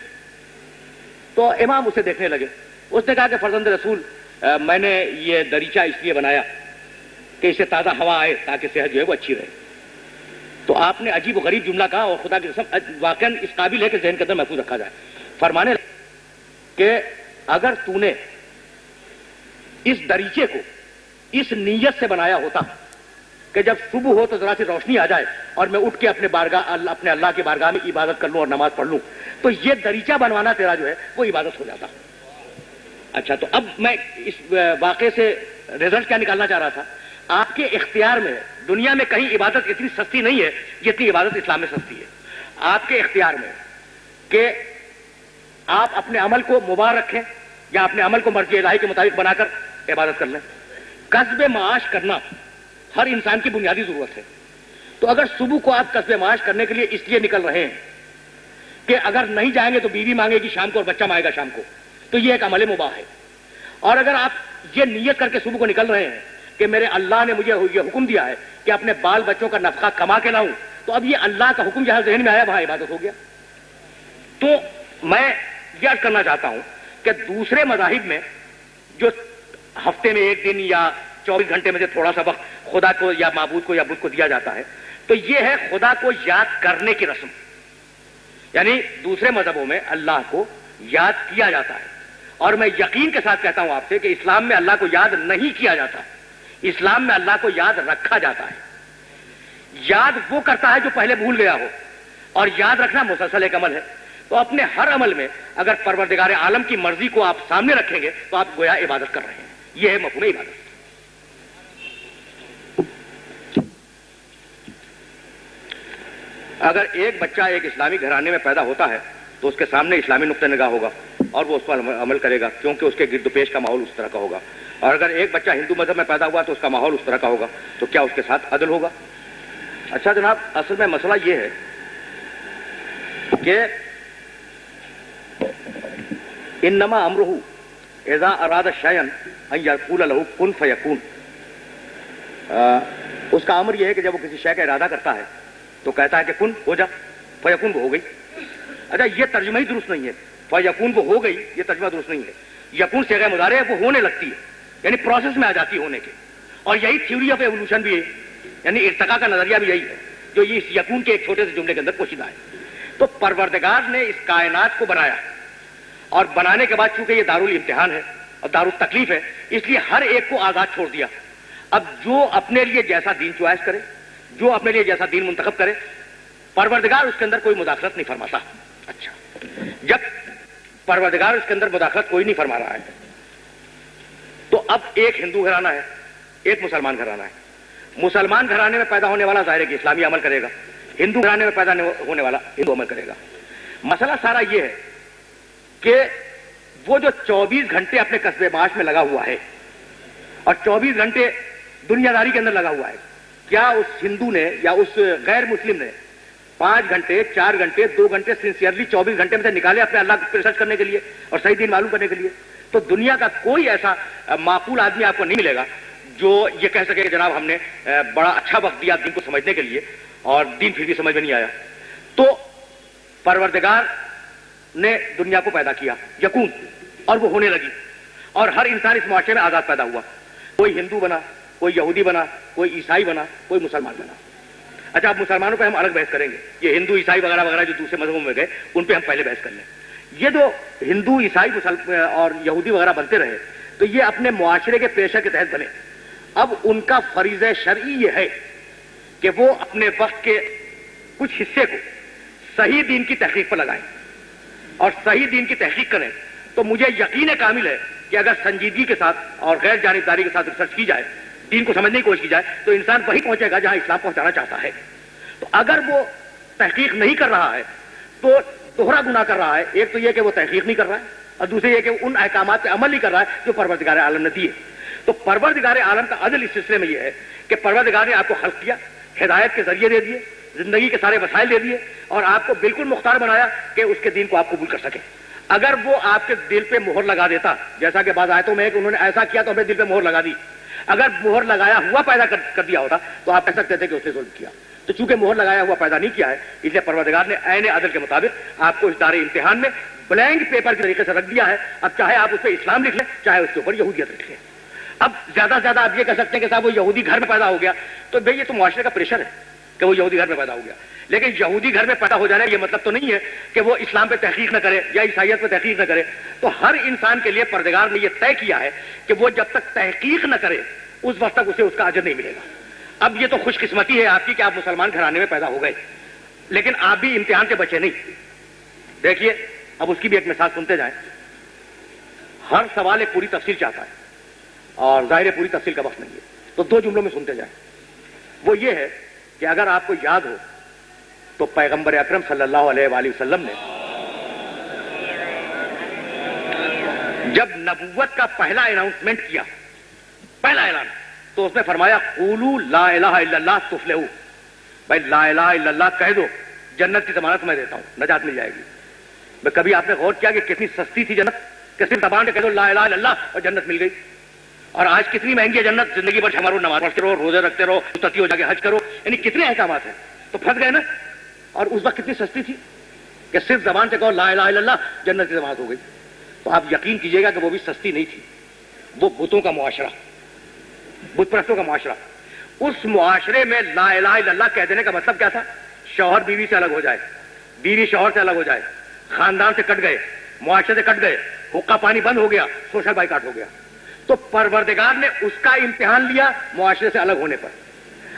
S2: تو امام اسے دیکھنے لگے۔ اس نے کہا کہ فرزند رسول، میں نے یہ دریچہ اس لیے بنایا کہ اسے تازہ ہوا آئے تاکہ صحت جو ہے وہ اچھی رہے۔ تو آپ نے عجیب و غریب جملہ کہا، اور خدا کی قسم واقعاً اس قابل ہے کہ ذہن کے اندر محفوظ رکھا جائے۔ فرمانے کہ اگر تو نے اس دریچے کو اس نیت سے بنایا ہوتا کہ جب صبح ہو تو ذرا سی روشنی آ جائے اور میں اٹھ کے اپنے اللہ کی بارگاہ میں عبادت کر لوں اور نماز پڑھ لوں، تو یہ دریچہ بنوانا تیرا جو ہے وہ عبادت ہو جاتا۔ اچھا، تو اب میں اس واقعے سے رزلٹ کیا نکالنا چاہ رہا تھا؟ آپ کے اختیار میں، دنیا میں کہیں عبادت اتنی سستی نہیں ہے جتنی عبادت اسلام میں سستی ہے۔ آپ کے اختیار میں کہ آپ اپنے عمل کو مباح رکھیں یا اپنے عمل کو مرضی الہی کے مطابق بنا کر عبادت کر لیں۔ کسب معاش کرنا ہر انسان کی بنیادی ضرورت ہے۔ تو اگر صبح کو آپ کسب معاش کرنے کے لیے اس لیے نکل رہے ہیں کہ اگر نہیں جائیں گے تو بیوی مانگے گی شام کو اور بچہ مانگے گا شام کو، تو یہ ایک عمل مباح ہے۔ اور اگر آپ یہ نیت کر کے صبح کو نکل رہے ہیں کہ میرے اللہ نے مجھے یہ حکم دیا ہے کہ اپنے بال بچوں کا نفقہ کما کے لاؤں، تو اب یہ اللہ کا حکم جہاں ذہن میں آیا وہاں عبادت ہو گیا۔ تو میں یہ عرض کرنا چاہتا ہوں کہ دوسرے مذاہب میں جو ہفتے میں 1 دن یا 24 گھنٹے میں سے تھوڑا سا وقت خدا کو یا معبود کو یا بت کو دیا جاتا ہے، تو یہ ہے خدا کو یاد کرنے کی رسم۔ یعنی دوسرے مذہبوں میں اللہ کو یاد کیا جاتا ہے، اور میں یقین کے ساتھ کہتا ہوں آپ سے کہ اسلام میں اللہ کو یاد نہیں کیا جاتا، اسلام میں اللہ کو یاد رکھا جاتا ہے۔ یاد وہ کرتا ہے جو پہلے بھول گیا ہو، اور یاد رکھنا مسلسل ایک عمل ہے۔ تو اپنے ہر عمل میں اگر پروردگار عالم کی مرضی کو آپ سامنے رکھیں گے تو آپ گویا عبادت کر رہے ہیں۔ یہ ہے مفہوم عبادت۔ اگر ایک بچہ ایک اسلامی گھرانے میں پیدا ہوتا ہے تو اس کے سامنے اسلامی نقطہ نگاہ ہوگا اور وہ اس پر عمل کرے گا، کیونکہ اس کے گرد و پیش کا ماحول اس طرح کا ہوگا۔ اور اگر ایک بچہ ہندو مذہب میں پیدا ہوا تو اس کا ماحول اس طرح کا ہوگا، تو کیا اس کے ساتھ عدل ہوگا؟ اچھا جناب، اصل میں مسئلہ یہ ہے کہ انما امرہ اذا اراد شیئا ان یقول له کن فیکون۔ اس کا امر یہ ہے کہ جب وہ کسی شے کا ارادہ کرتا ہے تو کہتا ہے کہ کن ہو جا، فیکون وہ ہو گئی۔ اچھا، یہ ترجمہ ہی درست نہیں ہے، فیکون وہ ہو گئی، یہ ترجمہ درست نہیں ہے۔ یکون صیغہ مضارع ہے، وہ ہونے لگتی ہے، یعنی پروسیس میں آ جاتی ہے ہونے کے۔ اور یہی تھیوری آف ایوولوشن بھی ہے، یعنی ارتقاء کا نظریہ بھی یہی ہے جو یہ اس یکون کے ایک چھوٹے سے جملے کے اندر پوشیدہ ہے۔ تو پروردگار نے اس کائنات کو بنایا، اور بنانے کے بعد چونکہ یہ دارالامتحان ہے اور دارالتکلیف ہے، اس لیے ہر ایک کو آزاد چھوڑ دیا۔ اب جو اپنے لیے جیسا دین چوائس کرے، جو اپنے لیے جیسا دین منتخب کرے، پروردگار اس کے اندر کوئی مداخلت نہیں فرماتا۔ اچھا، جب پروردگار اس کے اندر مداخلت کوئی نہیں فرما رہا ہے اب ایک ہندو گھرانہ ہے، ایک مسلمان گھرانہ ہے. مسلمان گھرانے میں پیدا ہونے والا ظاہر ہے کہ اسلامی عمل کرے گا، ہندو گھرانے میں پیدا ہونے والا ہندو عمل کرے گا. مسئلہ سارا یہ ہے کہ وہ جو 24 گھنٹے اپنے قصبے معاش میں لگا ہوا ہے اور 24 گھنٹے دنیا داری کے اندر لگا ہوا ہے، کیا اس ہندو نے یا اس غیر مسلم نے 5 گھنٹے 4 گھنٹے 2 گھنٹے سنسیئرلی 24 گھنٹے میں سے نکالے اپنے اللہ کو ریسرچ کرنے کے لیے اور صحیح دین معلوم کرنے کے لیے؟ تو دنیا کا کوئی ایسا معقول آدمی آپ کو نہیں ملے گا جو یہ کہہ سکے کہ جناب ہم نے بڑا اچھا وقت دیا دین کو سمجھنے کے لیے اور دین پھر بھی سمجھ میں نہیں آیا. تو پروردگار نے دنیا کو پیدا کیا یقین، اور وہ ہونے لگی، اور ہر انسان اس معاشرے میں آزاد پیدا ہوا. کوئی ہندو بنا، کوئی یہودی بنا، کوئی عیسائی بنا، کوئی مسلمان بنا. اچھا اب مسلمانوں پہ ہم الگ بحث کریں گے، یہ ہندو عیسائی وغیرہ وغیرہ جو دوسرے مذہبوں میں گئے ان پہ ہم پہلے بحث کر لیں. یہ جو ہندو عیسائی اور یہودی وغیرہ بنتے رہے تو یہ اپنے معاشرے کے پریشر کے تحت بنے. اب ان کا فریضہ شرعی یہ ہے کہ وہ اپنے وقت کے کچھ حصے کو صحیح دین کی تحقیق پر لگائیں اور صحیح دین کی تحقیق کریں. تو مجھے یقین کامل ہے کہ اگر سنجیدگی کے ساتھ اور غیر جانبداری کے ساتھ ریسرچ کی جائے، دین کو سمجھنے کی کوشش کی جائے، تو انسان وہی پہنچے گا جہاں اسلام پہنچانا چاہتا ہے. تو اگر وہ تحقیق نہیں کر رہا ہے تو دوہرا گناہ کر رہا ہے. ایک تو یہ کہ وہ تحقیق نہیں کر رہا ہے اور دوسرے یہ کہ ان احکامات پہ عمل نہیں کر رہا ہے جو پروردگار عالم نے دیے. تو پروردگار عالم کا عدل اس سلسلے میں یہ ہے کہ پروردگار نے آپ کو خلق کیا، ہدایت کے ذریعے دے دیے، زندگی کے سارے وسائل دے دیے اور آپ کو بالکل مختار بنایا کہ اس کے دین کو آپ قبول کر سکیں. اگر وہ آپ کے دل پہ مہر لگا دیتا، جیسا کہ بعض آیتوں میں ہے کہ انہوں نے ایسا کیا تو ہمیں دل پہ مہر لگا دی، اگر مہر لگایا ہوا پیدا کر دیا ہوتا تو آپ کہہ سکتے تھے کہ اس نے ظلم کیا. تو چونکہ مہر لگایا ہوا پیدا نہیں کیا ہے اس لیے پروردگار نے عین عدل کے مطابق آپ کو اس دار امتحان میں بلینک پیپر کے طریقے سے رکھ دیا ہے. اب چاہے آپ اس پہ اسلام لکھ لیں، چاہے اس کے اوپر یہودیت لکھ لیں. اب زیادہ سے زیادہ آپ یہ کہہ سکتے ہیں کہ صاحب وہ یہودی گھر میں پیدا ہو گیا، تو بھئی یہ تو معاشرے کا پریشر ہے کہ وہ یہودی گھر میں پیدا ہو گیا. لیکن یہودی گھر میں پیدا ہو جانا یہ مطلب تو نہیں ہے کہ وہ اسلام پہ تحقیق نہ کرے یا عیسائیت پہ تحقیق نہ کرے. تو ہر انسان کے لیے پروردگار نے یہ طے کیا ہے کہ وہ جب تک تحقیق نہ کرے اس وقت تک اسے اس کا اجر نہیں ملے گا. اب یہ تو خوش قسمتی ہے آپ کی کہ آپ مسلمان گھرانے میں پیدا ہو گئے، لیکن آپ بھی امتحان کے بچے نہیں. دیکھیے اب اس کی بھی ایک مثال سنتے جائیں. ہر سوال ایک پوری تفصیل چاہتا ہے اور ظاہر پوری تفصیل کا وقت نہیں ہے، تو 2 جملوں میں سنتے جائیں. وہ یہ ہے کہ اگر آپ کو یاد ہو تو پیغمبر اکرم صلی اللہ علیہ وآلہ وسلم نے جب نبوت کا پہلا اناؤنسمنٹ کیا، پہلا اعلان، تو اس نے فرمایا قولوا لا الہ الا اللہ تفلحوا. بھائی لا الہ الا اللہ کہہ دو، جنت کی ضمانت میں دیتا ہوں، نجات مل جائے گی. کبھی آپ نے غور کیا کہ کتنی سستی تھی جنت، کہ صرف زبان سے کہہ دو لا الہ الا اللہ اور جنت مل گئی. اور آج کتنی مہنگی ہے جنت، زندگی بھر ہمارو نماز پڑھتے رہو، روزے رکھتے رہو، متقی ہو جا کے حج کرو، یعنی کتنے احکامات ہیں. تو پھنس گئے نا. اور اس وقت کتنی سستی تھی کہ صرف زبان سے کہو لا الہ الا اللہ، جنت کی ضمانت ہو گئی. تو آپ یقین کیجئے گا کہ وہ بھی سستی نہیں تھی. وہ بتوں کا معاشرہ، بت پرستوں کا معاشرہ. اس معاشرے میں لا الہ الا اللہ کہہ دینے کا مطلب کیا تھا؟ شوہر بیوی سے الگ ہو جائے، بیوی شوہر سے الگ ہو جائے، خاندان سے کٹ گئے، معاشرے سے کٹ گئے، حقہ پانی بند ہو گیا، سوشل بائیکاٹ ہو گیا. تو پروردگار نے اس کا امتحان لیا معاشرے سے الگ ہونے پر.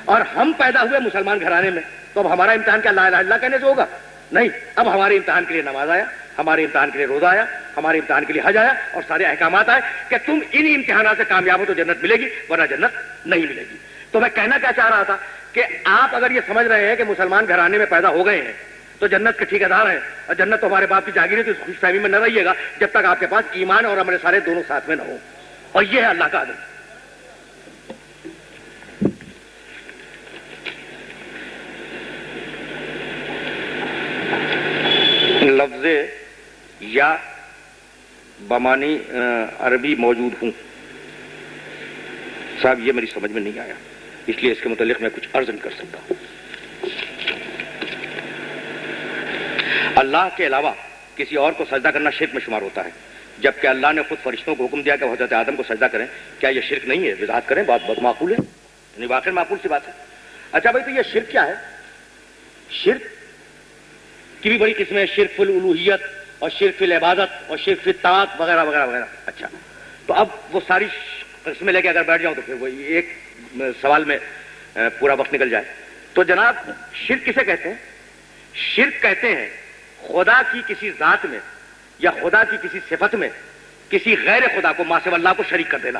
S2: اور ہم پیدا ہوئے مسلمان گھرانے میں، تو اب ہمارا امتحان کیا لا الہ الا اللہ کہنے سے ہوگا؟ نہیں. اب ہمارے امتحان کے لیے نماز آیا، ہمارے امتحان کے لیے روزہ آیا، ہمارے امتحان کے لیے حج آیا اور سارے احکامات آئے کہ تم ان امتحانات سے کامیاب ہو تو جنت ملے گی، ورنہ جنت نہیں ملے گی. تو میں کہنا کیا چاہ رہا تھا کہ آپ اگر یہ سمجھ رہے ہیں کہ مسلمان گھرانے میں پیدا ہو گئے ہیں تو جنت کے ٹھیکیدار ہیں اور جنت تو ہمارے باپ کی جاگیر ہے، تو اس خوش فہمی میں نہ رہیے گا جب تک آپ کے پاس ایمان اور عمل صالح دونوں ساتھ میں نہ ہو. اور یہ ہے اللہ کا عدل. لفظ یا بمانی عربی موجود ہوں صاحب، یہ میری سمجھ میں نہیں آیا، اس لیے اس کے متعلق میں کچھ عرض نہیں کر سکتا ہوں. اللہ کے علاوہ کسی اور کو سجدہ کرنا شرک میں شمار ہوتا ہے، جبکہ اللہ نے خود فرشتوں کو حکم دیا کہ وہ حضرت آدم کو سجدہ کریں. کیا یہ شرک نہیں ہے؟ وضاحت کریں. بات بہت معقول ہے، یعنی واقعی معقول سی بات ہے. اچھا بھائی، تو یہ شرک کیا ہے؟ شرک کی بھی بڑی قسمیں، شرک فی الالوہیت اور شرک فی العبادت اور شرک فی الطاعت وغیرہ وغیرہ وغیرہ. اچھا، تو اب وہ ساری قسمیں لے کے اگر بیٹھ جاؤں تو پھر وہ ایک سوال میں پورا وقت نکل جائے. تو جناب شرک کسے کہتے ہیں؟ شرک کہتے ہیں خدا کی کسی ذات میں یا خدا کی کسی صفت میں کسی غیر خدا کو ماں سے اللہ کو شریک کر دینا.